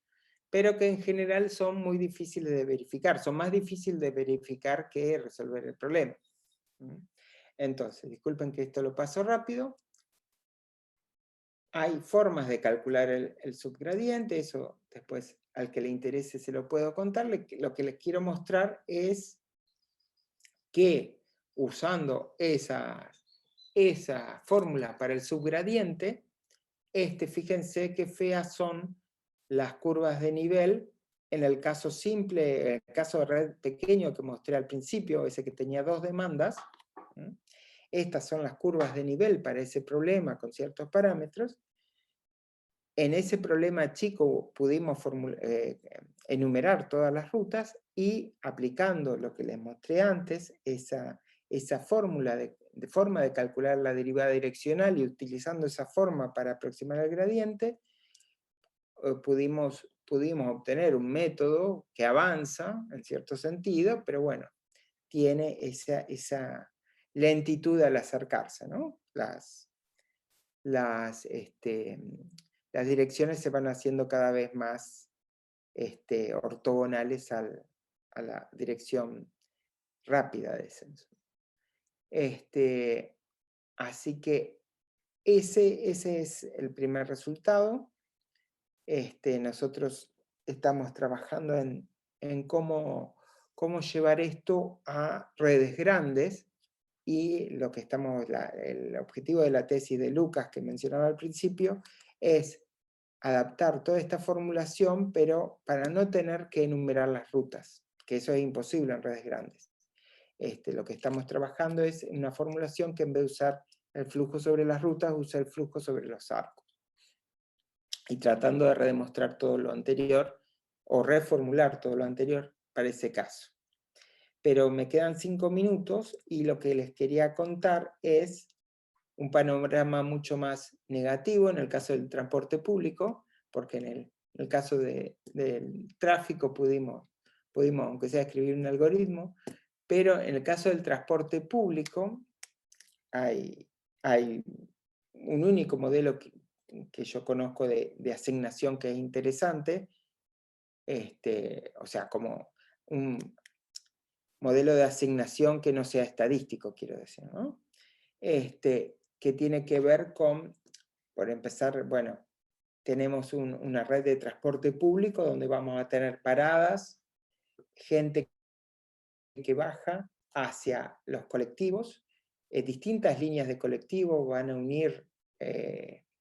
pero que en general son muy difíciles de verificar. Son más difíciles de verificar que resolver el problema. Entonces, disculpen que esto lo paso rápido. Hay formas de calcular el subgradiente, eso después al que le interese se lo puedo contar. Lo que les quiero mostrar es que usando esa fórmula para el subgradiente, fíjense qué feas son las curvas de nivel en el caso simple, en el caso de red pequeño que mostré al principio, ese que tenía 2 demandas. Estas son las curvas de nivel para ese problema con ciertos parámetros. En ese problema chico pudimos enumerar todas las rutas y aplicando lo que les mostré antes, esa fórmula de forma de calcular la derivada direccional y utilizando esa forma para aproximar el gradiente, pudimos obtener un método que avanza en cierto sentido, pero bueno, tiene esa lentitud al acercarse, ¿no? Las direcciones se van haciendo cada vez más ortogonales a la dirección rápida de descenso. Así que ese es el primer resultado. Nosotros estamos trabajando en cómo llevar esto a redes grandes, y lo que el objetivo de la tesis de Lucas que mencionaba al principio es adaptar toda esta formulación, pero para no tener que enumerar las rutas, que eso es imposible en redes grandes. Lo que estamos trabajando es una formulación que en vez de usar el flujo sobre las rutas, usa el flujo sobre los arcos. Y tratando de redemostrar todo lo anterior, o reformular todo lo anterior para ese caso. Pero me quedan 5 minutos y lo que les quería contar es un panorama mucho más negativo en el caso del transporte público, porque en el caso del tráfico pudimos, aunque sea, escribir un algoritmo, pero en el caso del transporte público hay un único modelo que yo conozco de asignación que es interesante, o sea, como un modelo de asignación que no sea estadístico, quiero decir, ¿no? Que tiene que ver con, por empezar, bueno, tenemos una red de transporte público donde vamos a tener paradas, gente que baja hacia los colectivos, distintas líneas de colectivos van a unir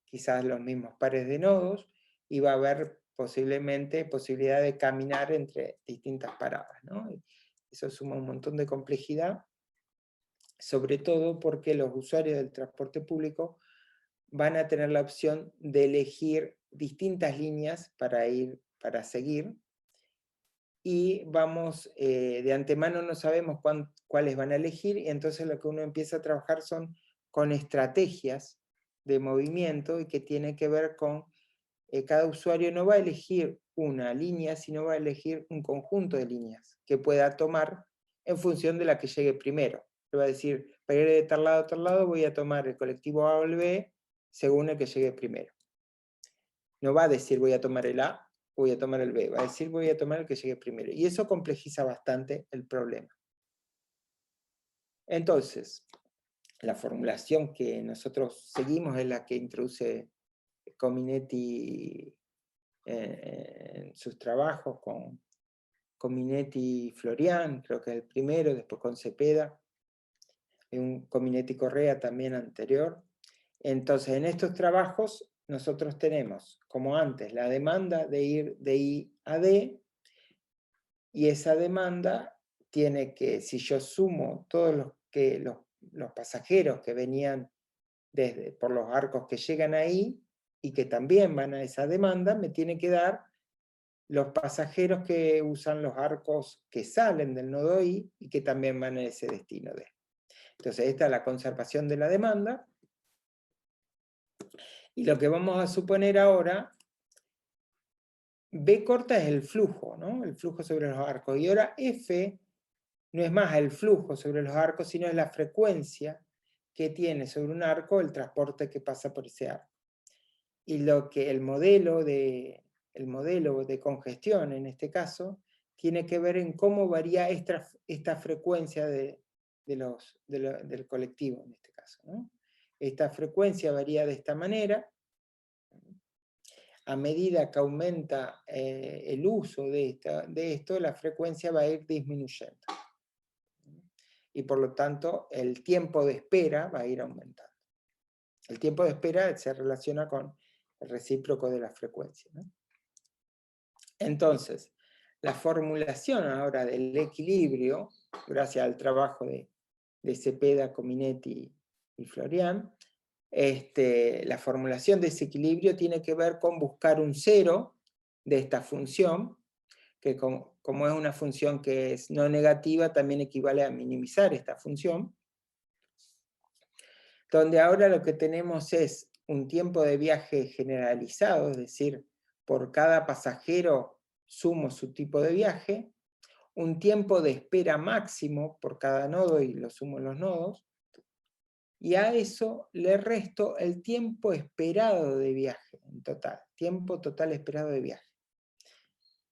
quizás los mismos pares de nodos, y va a haber posiblemente posibilidad de caminar entre distintas paradas, ¿no? Eso suma un montón de complejidad, sobre todo porque los usuarios del transporte público van a tener la opción de elegir distintas líneas para seguir, y de antemano no sabemos cuáles van a elegir, y entonces lo que uno empieza a trabajar son con estrategias de movimiento, y que tiene que ver con cada usuario no va a elegir una línea, sino va a elegir un conjunto de líneas que pueda tomar en función de la que llegue primero. Le va a decir, para ir de tal lado a tal lado voy a tomar el colectivo A o el B según el que llegue primero. No va a decir voy a tomar el A, voy a tomar el B, va a decir voy a tomar el que llegue primero. Y eso complejiza bastante el problema. Entonces, la formulación que nosotros seguimos es la que introduce Cominetti en sus trabajos con Minetti y Florian, creo que es el primero, después con Cepeda, y un Cominetti Correa también anterior. Entonces, en estos trabajos nosotros tenemos, como antes, la demanda de ir de I a D, y esa demanda tiene que, si yo sumo todos los pasajeros que venían por los arcos que llegan ahí, y que también van a esa demanda, me tiene que dar los pasajeros que usan los arcos que salen del nodo I y que también van a ese destino D. Entonces esta es la conservación de la demanda. Y lo que vamos a suponer ahora, B corta es el flujo, ¿no? El flujo sobre los arcos. Y ahora F no es más el flujo sobre los arcos, sino es la frecuencia que tiene sobre un arco el transporte que pasa por ese arco. Y lo que el modelo de congestión, en este caso, tiene que ver en cómo varía esta frecuencia del colectivo, en este caso, ¿no? Esta frecuencia varía de esta manera. A medida que aumenta el uso de esto, la frecuencia va a ir disminuyendo. Y por lo tanto, el tiempo de espera va a ir aumentando. El tiempo de espera se relaciona con el recíproco de la frecuencia, ¿no? Entonces, la formulación ahora del equilibrio, gracias al trabajo de Cepeda, Cominetti y Florian, la formulación de ese equilibrio tiene que ver con buscar un cero de esta función, que como es una función que es no negativa, también equivale a minimizar esta función, donde ahora lo que tenemos es un tiempo de viaje generalizado, es decir, por cada pasajero sumo su tipo de viaje, un tiempo de espera máximo por cada nodo y lo sumo en los nodos, y a eso le resto el tiempo esperado de viaje en total, tiempo total esperado de viaje.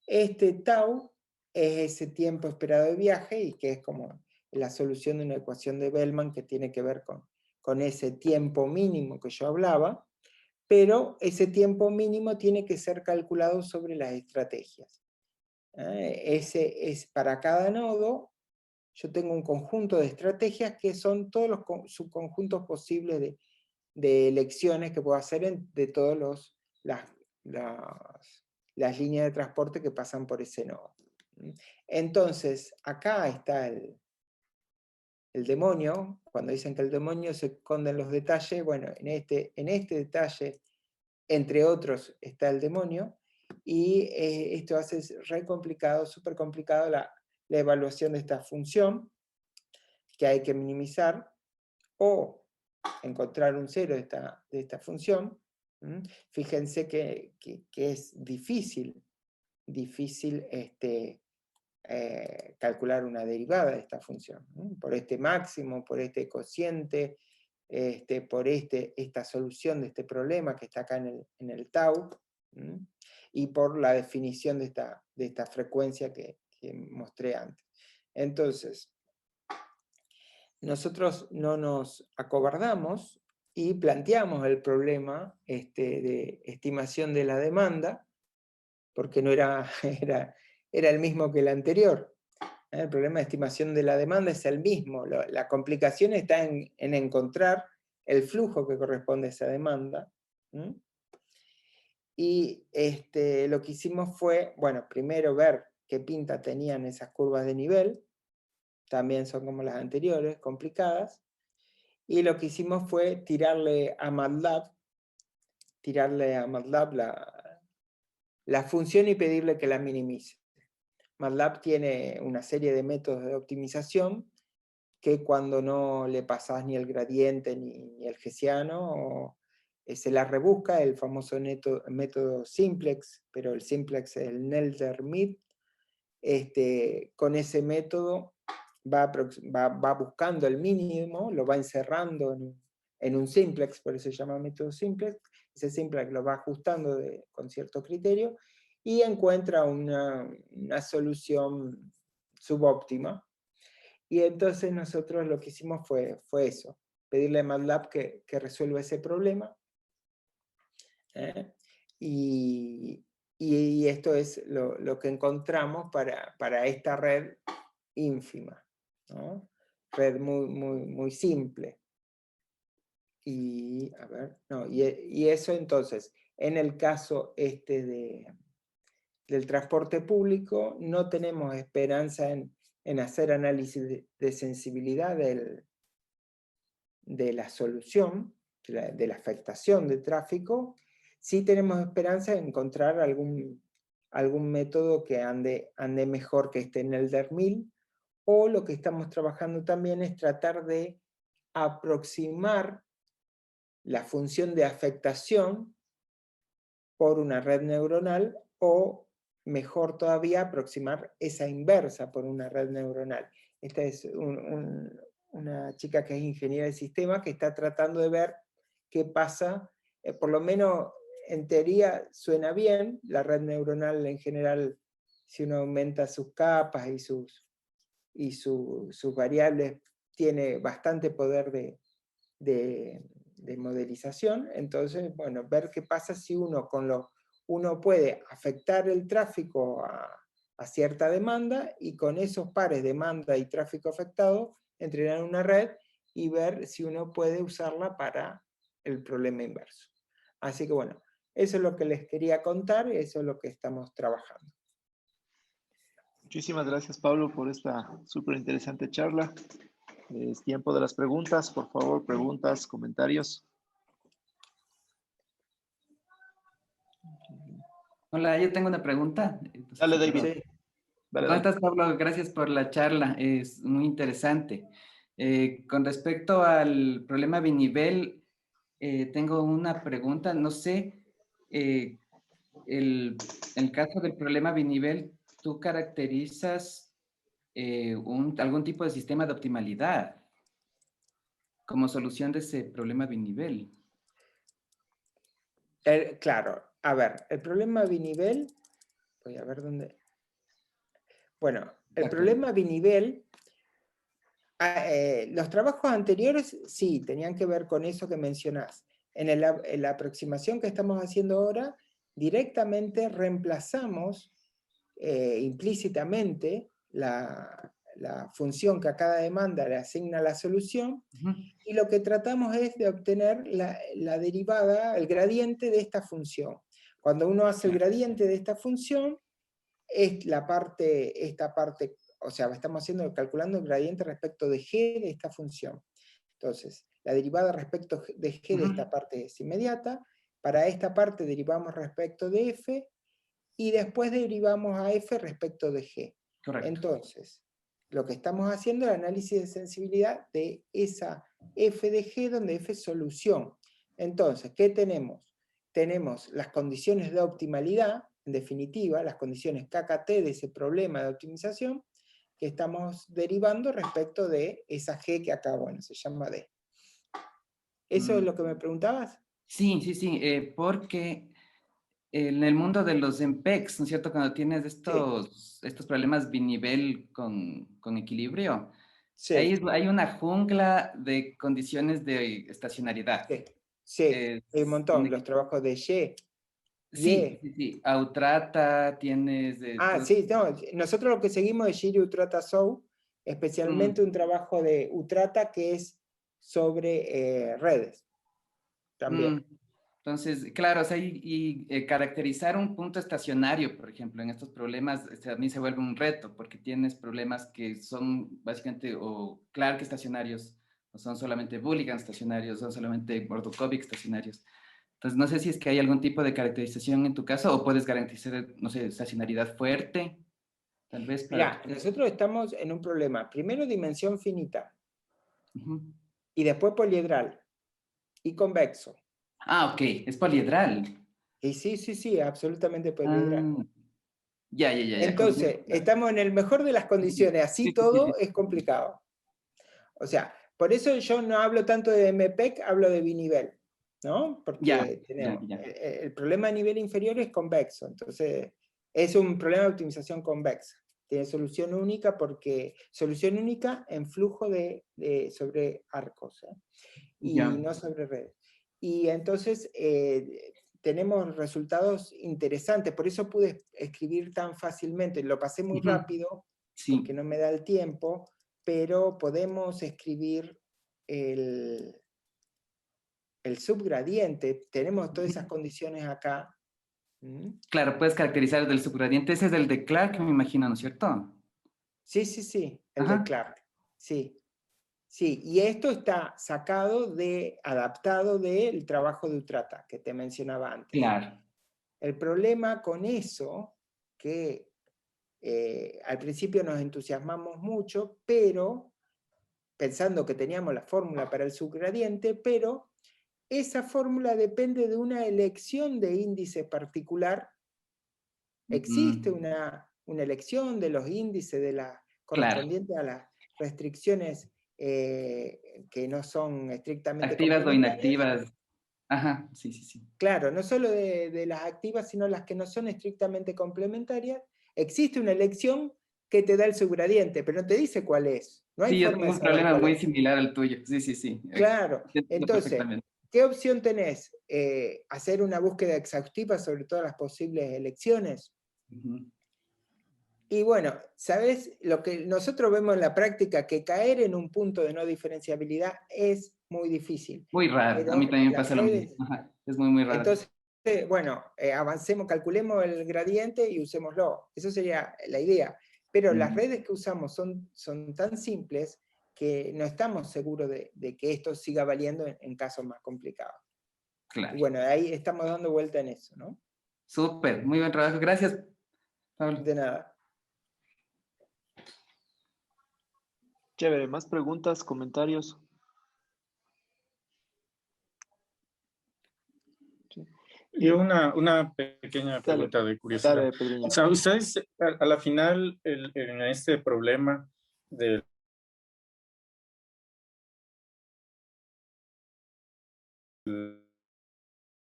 Este tau es ese tiempo esperado de viaje, y que es como la solución de una ecuación de Bellman que tiene que ver con ese tiempo mínimo que yo hablaba, pero ese tiempo mínimo tiene que ser calculado sobre las estrategias. Para cada nodo, yo tengo un conjunto de estrategias que son todos los subconjuntos posibles de elecciones que puedo hacer de todas las líneas de transporte que pasan por ese nodo. Entonces, acá está el demonio. Cuando dicen que el demonio se esconde en los detalles, bueno, en este detalle, entre otros, está el demonio, y esto hace re complicado, súper complicado la evaluación de esta función, que hay que minimizar, o encontrar un cero de esta función. Fíjense que es difícil calcular una derivada de esta función, por este máximo, por este cociente, por esta solución de este problema que está acá en el tau, y por la definición de esta frecuencia que mostré antes. Entonces, nosotros no nos acobardamos y planteamos el problema de estimación de la demanda, porque no era el mismo que el anterior. El problema de estimación de la demanda es el mismo. La complicación está en encontrar el flujo que corresponde a esa demanda. Y lo que hicimos fue, bueno, primero ver qué pinta tenían esas curvas de nivel, también son como las anteriores, complicadas, y lo que hicimos fue tirarle a MATLAB la función y pedirle que la minimice. MATLAB tiene una serie de métodos de optimización que cuando no le pasás ni el gradiente ni el hessiano, se la rebusca, el famoso método simplex, pero el simplex es el Nelder-Mead. Con ese método va buscando el mínimo, lo va encerrando en un simplex, por eso se llama método simplex. Ese simplex lo va ajustando con cierto criterio y encuentra una solución subóptima. Y entonces nosotros lo que hicimos fue eso, pedirle a MATLAB que resuelva ese problema. Y esto es lo que encontramos para esta red ínfima, ¿no? Red muy simple. Y, a ver, no, y eso entonces, en el caso del transporte público, no tenemos esperanza en hacer análisis de sensibilidad de la solución, de la afectación de tráfico. Sí tenemos esperanza en encontrar algún método que ande mejor que en el DER-1000, o lo que estamos trabajando también es tratar de aproximar la función de afectación por una red neuronal, o mejor todavía, aproximar esa inversa por una red neuronal. Esta es una chica que es ingeniera de sistemas que está tratando de ver qué pasa, por lo menos en teoría suena bien, la red neuronal en general, si uno aumenta sus capas y sus variables, tiene bastante poder de modelización. Entonces, bueno, ver qué pasa si uno puede afectar el tráfico a cierta demanda, y con esos pares demanda y tráfico afectado, entrenar una red y ver si uno puede usarla para el problema inverso. Así que bueno, eso es lo que les quería contar, y eso es lo que estamos trabajando. Muchísimas gracias, Pablo, por esta súper interesante charla. Es tiempo de las preguntas. Por favor, preguntas, comentarios. Hola, yo tengo una pregunta. Entonces, Dale, David. perdón. Sí. ¿Cómo estás, Pablo? Gracias por la charla, es muy interesante. Con respecto al problema binivel, tengo una pregunta. No sé, el caso del problema binivel, ¿tú caracterizas algún tipo de sistema de optimalidad como solución de ese problema binivel? Claro, a ver, el problema binivel, voy a ver dónde... Bueno, el problema binivel, los trabajos anteriores sí, tenían que ver con eso que mencionás. En la aproximación que estamos haciendo ahora, directamente reemplazamos implícitamente la función que a cada demanda le asigna la solución, y lo que tratamos es de obtener la derivada, el gradiente de esta función. Cuando uno hace el gradiente de esta función, es esta parte, o sea, estamos calculando el gradiente respecto de g de esta función. Entonces, la derivada respecto de g de esta parte es inmediata, para esta parte derivamos respecto de f, y después derivamos a f respecto de g. Correcto. Entonces, lo que estamos haciendo es el análisis de sensibilidad de esa f de g, donde f es solución. Entonces, ¿qué tenemos? Tenemos las condiciones de optimalidad, en definitiva, las condiciones KKT de ese problema de optimización, que estamos derivando respecto de esa g que acá, bueno, se llama D. ¿Eso es lo que me preguntabas? Sí, porque en el mundo de los MPEGs, ¿no es cierto? Cuando tienes estos problemas binivel con equilibrio, sí. hay una jungla de condiciones de estacionariedad. Sí, hay un montón, los trabajos de Y. Sí. Autrata, tienes... sí, no, nosotros lo que seguimos es Giri Utrata Show, especialmente un trabajo de Utrata que es sobre redes, también. Entonces, claro, o sea, caracterizar un punto estacionario, por ejemplo, en estos problemas, también se vuelve un reto, porque tienes problemas que son básicamente o Clark estacionarios, o son solamente Bulligan estacionarios, son solamente Mordukhovich estacionarios. Entonces, no sé si es que hay algún tipo de caracterización en tu caso, o puedes garantizar, no sé, estacionalidad fuerte, tal vez para... Mira, nosotros estamos en un problema. Primero dimensión finita, Ujú. y después poliedral, y convexo. Ah, ok, es poliedral. Y sí, sí, sí, absolutamente poliedral. Ah, ya. Entonces, estamos en el mejor de las condiciones, así Sí, sí, sí, todo sí. es complicado. O sea, por eso yo no hablo tanto de MPEC, hablo de binivel, ¿no? Ya, Porque ya, tenemos, ya. el problema a nivel inferior es convexo, entonces es un problema de optimización convexa. Tiene solución única porque, solución única en flujo sobre arcos, ¿eh? Y Ya. no sobre redes. Y entonces tenemos resultados interesantes, por eso pude escribir tan fácilmente, lo pasé muy Ujú. rápido, porque Sí. no me da el tiempo, pero podemos escribir el, el subgradiente, tenemos todas esas condiciones acá. ¿Mm? Claro, puedes caracterizar del subgradiente. Ese es el de Clark, me imagino, ¿no es cierto? Sí, sí, sí, el de Ajá. Clark, sí. Sí, y esto está adaptado del trabajo de Utrata, que te mencionaba antes. Claro. El problema con eso, que al principio nos entusiasmamos mucho, pero pensando que teníamos la fórmula para el subgradiente, pero esa fórmula depende de una elección de índice particular. Existe Mm, una elección de los índices claro. correspondientes a las restricciones que no son estrictamente Activas o complementarias. inactivas. Ajá, sí, sí, sí. Claro, no solo de las activas, sino las que no son estrictamente complementarias. Existe una elección que te da el subgradiente, pero no te dice cuál es. No hay Sí, yo forma tengo de un saber problema cuál muy es. similar al tuyo. Sí, sí, sí. Claro, Te entiendo entonces, perfectamente. ¿qué opción tenés? ¿Hacer una búsqueda exhaustiva sobre todas las posibles elecciones? Ujú. Y bueno, ¿sabes? Lo que nosotros vemos en la práctica, que caer en un punto de no diferenciabilidad es muy difícil. Muy raro. A mí Pero también me las pasa lo mismo. redes, Ajá. Es muy, muy raro. entonces, bueno, avancemos, calculemos el gradiente y usémoslo. Eso sería la idea. Pero las Mm, redes que usamos son tan simples que no estamos seguros de que esto siga valiendo en casos más complicados. Y claro. bueno, ahí estamos dando vuelta en eso, ¿no? Súper. Muy buen trabajo. Gracias, Pablo. De nada. Chévere, más preguntas, comentarios. Sí. Y una pequeña Dale, pregunta de curiosidad. dale, Pedriño. O sea, ustedes a la final, en este problema del,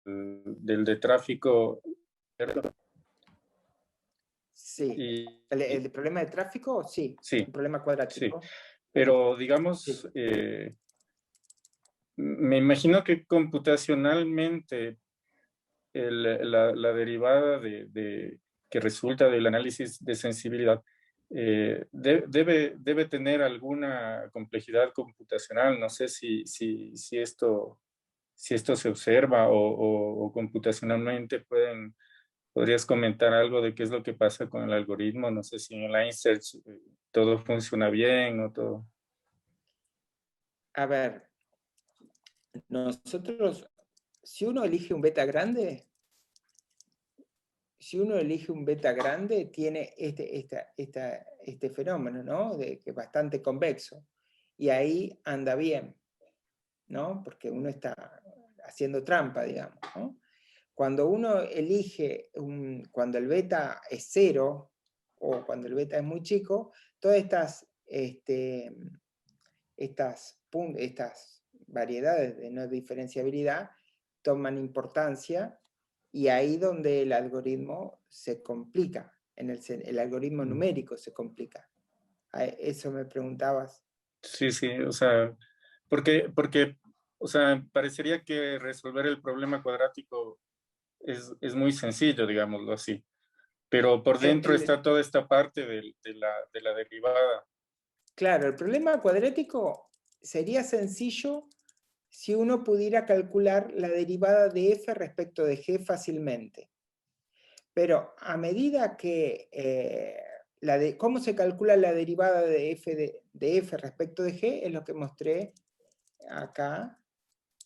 del de tráfico, Sí. y, ¿El problema de tráfico? Sí. sí, Un problema sí, cuadrático. pero Sí. digamos, me imagino que computacionalmente la derivada que resulta del análisis de sensibilidad debe tener alguna complejidad computacional. No sé si esto se observa o computacionalmente podrías comentar algo de qué es lo que pasa con el algoritmo. No sé si en Line Search todo funciona bien o todo. A ver, nosotros, si uno elige un beta grande, tiene este fenómeno, ¿no? Que es bastante convexo. Y ahí anda bien, ¿no? Porque uno está haciendo trampa, digamos, ¿no? Cuando uno elige, cuando el beta es 0, o cuando el beta es muy chico, todas estas variedades de no diferenciabilidad toman importancia, y ahí donde el algoritmo se complica, el algoritmo numérico se complica. Eso me preguntabas. Sí, sí, o sea, porque, o sea, parecería que resolver el problema cuadrático es muy sencillo, digámoslo así, pero por dentro está toda esta parte de la derivada. Claro, el problema cuadrático sería sencillo si uno pudiera calcular la derivada de f respecto de g fácilmente. Pero a medida que cómo se calcula la derivada de f respecto de g, es lo que mostré acá.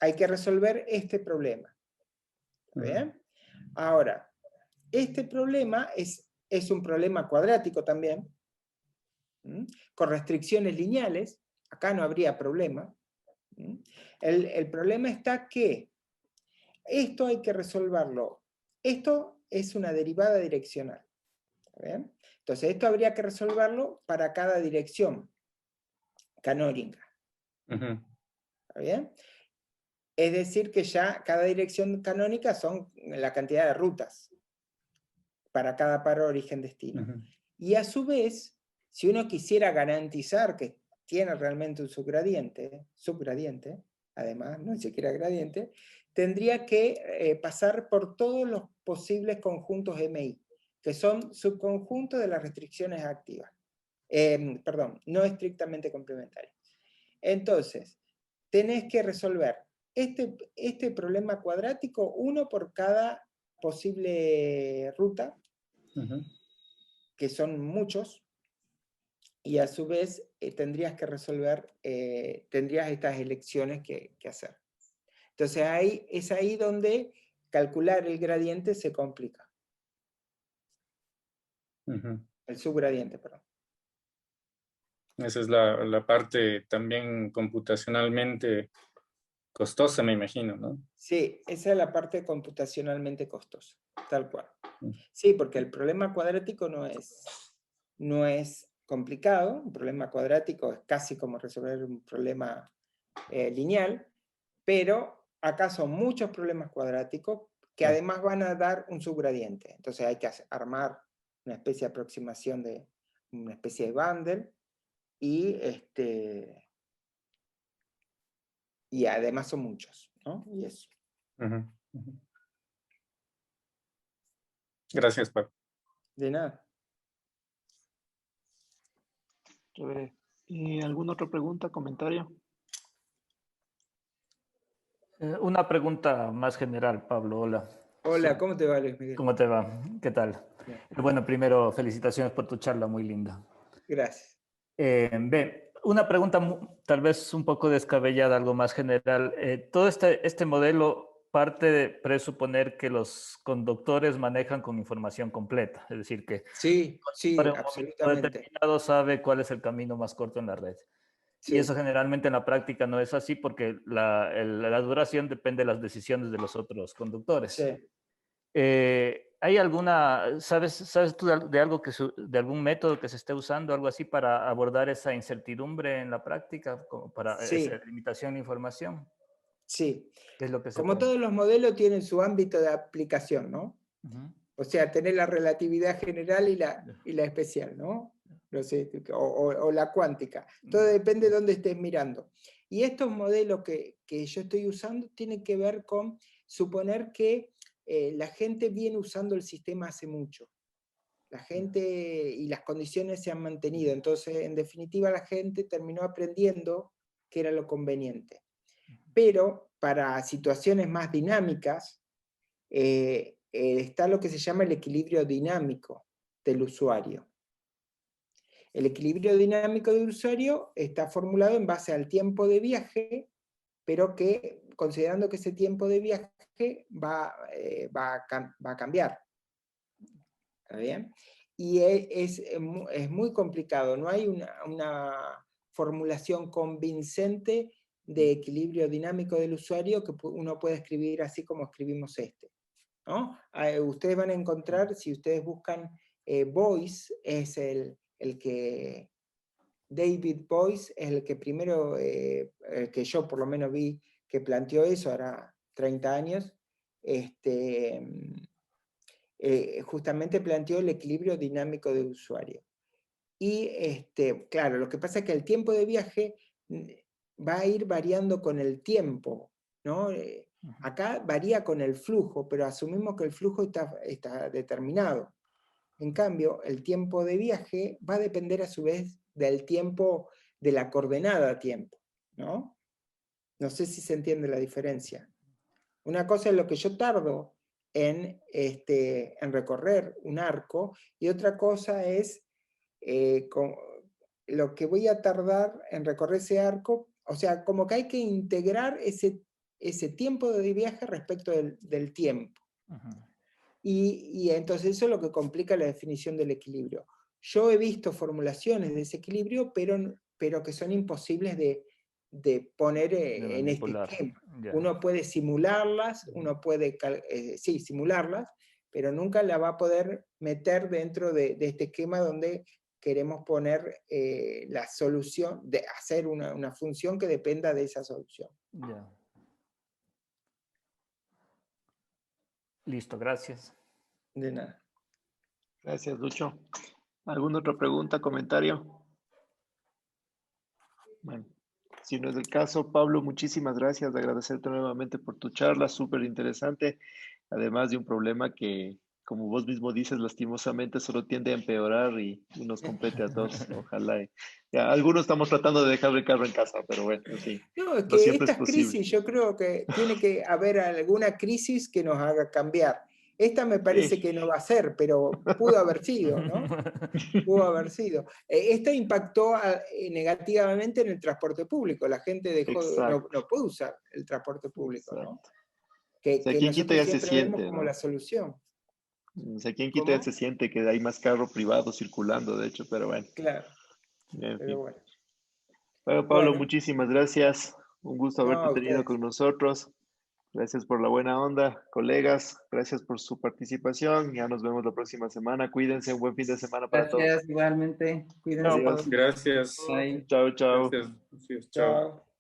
Hay que resolver este problema. ¿Bien? Ahora, este problema es un problema cuadrático también, con restricciones lineales. Acá no habría problema. El problema está que esto hay que resolverlo. Esto es una derivada direccional. ¿Bien? Entonces, esto habría que resolverlo para cada dirección canónica. ¿Está bien? Es decir, que ya cada dirección canónica son la cantidad de rutas para cada par origen-destino. Y a su vez, si uno quisiera garantizar que tiene realmente un subgradiente, además, no ni siquiera gradiente, tendría que pasar por todos los posibles conjuntos MI, que son subconjuntos de las restricciones activas. Perdón, no estrictamente complementarias. Entonces, tenés que resolver este problema cuadrático, uno por cada posible ruta, que son muchos, y a su vez tendrías que resolver, tendrías estas elecciones que hacer. Entonces es ahí donde calcular el gradiente se complica. El subgradiente, perdón. Esa es la parte también computacionalmente costosa, me imagino, ¿no? Sí, esa es la parte computacionalmente costosa, tal cual. Sí, porque el problema cuadrático no es complicado. Un problema cuadrático es casi como resolver un problema lineal, pero acá son muchos problemas cuadráticos que además van a dar un subgradiente. Entonces hay que armar una especie de aproximación de una especie de bundle y además son muchos, ¿no? Y eso. Gracias, Pablo. De nada. Chévere. ¿Alguna otra pregunta, comentario? Una pregunta más general, Pablo. Hola. Hola, ¿cómo te va, Luis Miguel? ¿Cómo te va? ¿Qué tal? Bien. Bueno, primero, felicitaciones por tu charla, muy linda. Gracias. Una pregunta tal vez un poco descabellada, algo más general. Todo este modelo parte de presuponer que los conductores manejan con información completa, es decir, que Sí, para un momento absolutamente. determinado sabe cuál es el camino más corto en la red. Sí. Y eso generalmente en la práctica no es así porque la duración depende de las decisiones de los otros conductores. Sí. ¿Hay alguna, sabes tú de algo de algún método que se esté usando, algo así para abordar esa incertidumbre en la práctica, como para esa limitación de información? Sí. ¿Qué es lo que se Como puede? todos los modelos tienen su ámbito de aplicación, ¿no? O sea, tener la relatividad general y la especial, ¿no? No sé, o la cuántica. Todo depende de dónde estés mirando. Y estos modelos que yo estoy usando tienen que ver con suponer que la gente viene usando el sistema hace mucho. La gente y las condiciones se han mantenido. Entonces, en definitiva, la gente terminó aprendiendo qué era lo conveniente. Pero para situaciones más dinámicas, está lo que se llama el equilibrio dinámico del usuario. El equilibrio dinámico del usuario está formulado en base al tiempo de viaje, pero que, considerando que ese tiempo de viaje va a cambiar. ¿Está bien? Y es muy complicado, no hay una formulación convincente de equilibrio dinámico del usuario que uno puede escribir así como escribimos este, ¿no? Ustedes van a encontrar, si ustedes buscan Boyce, es el que David Boyce es el que primero, que yo por lo menos vi que planteó eso, ahora 30 años, justamente planteó el equilibrio dinámico del usuario. Y claro, lo que pasa es que el tiempo de viaje va a ir variando con el tiempo, ¿no? Acá varía con el flujo, pero asumimos que el flujo está determinado. En cambio, el tiempo de viaje va a depender a su vez del tiempo, de la coordenada tiempo, ¿no? No sé si se entiende la diferencia. Una cosa es lo que yo tardo en recorrer un arco, y otra cosa es lo que voy a tardar en recorrer ese arco. O sea, como que hay que integrar ese tiempo de viaje respecto del tiempo. Y entonces eso es lo que complica la definición del equilibrio. Yo he visto formulaciones de ese equilibrio, pero que son imposibles de poner en este esquema. Yeah. Uno puede simularlas, simularlas, pero nunca la va a poder meter dentro de este esquema donde queremos poner la solución, de hacer una función que dependa de esa solución. Yeah. Listo, gracias. De nada. Gracias, Lucho. ¿Alguna otra pregunta, comentario? Bueno, si no es el caso, Pablo, muchísimas gracias. Agradecerte nuevamente por tu charla, súper interesante. Además de un problema que, como vos mismo dices, lastimosamente solo tiende a empeorar y nos compete a todos. Ojalá. Ya, algunos estamos tratando de dejar el carro en casa, pero bueno, sí. No, es No que siempre es estas posible. crisis, yo creo que tiene que haber alguna crisis que nos haga cambiar. Esta me parece Sí. que no va a ser, pero pudo haber sido, ¿no? Pudo haber sido. Esta impactó negativamente en el transporte público. La gente no puede usar el transporte público, ¿no? Exacto. O sea, aquí en Quito nosotros ya se siempre vemos siente, como ¿no? la solución. O sea, aquí en Quito ya se siente que hay más carro privado circulando, de hecho, pero bueno. Claro, En pero fin. bueno. Bueno, Pablo, Bueno. muchísimas gracias. Un gusto haberte tenido con nosotros. Gracias por la buena onda, colegas. Gracias por su participación. Ya nos vemos la próxima semana. Cuídense. Un buen fin de semana para todos. Gracias, igualmente. Cuídense. Adiós. Gracias. Bye. Chao, chao. Gracias. Chao. Chao.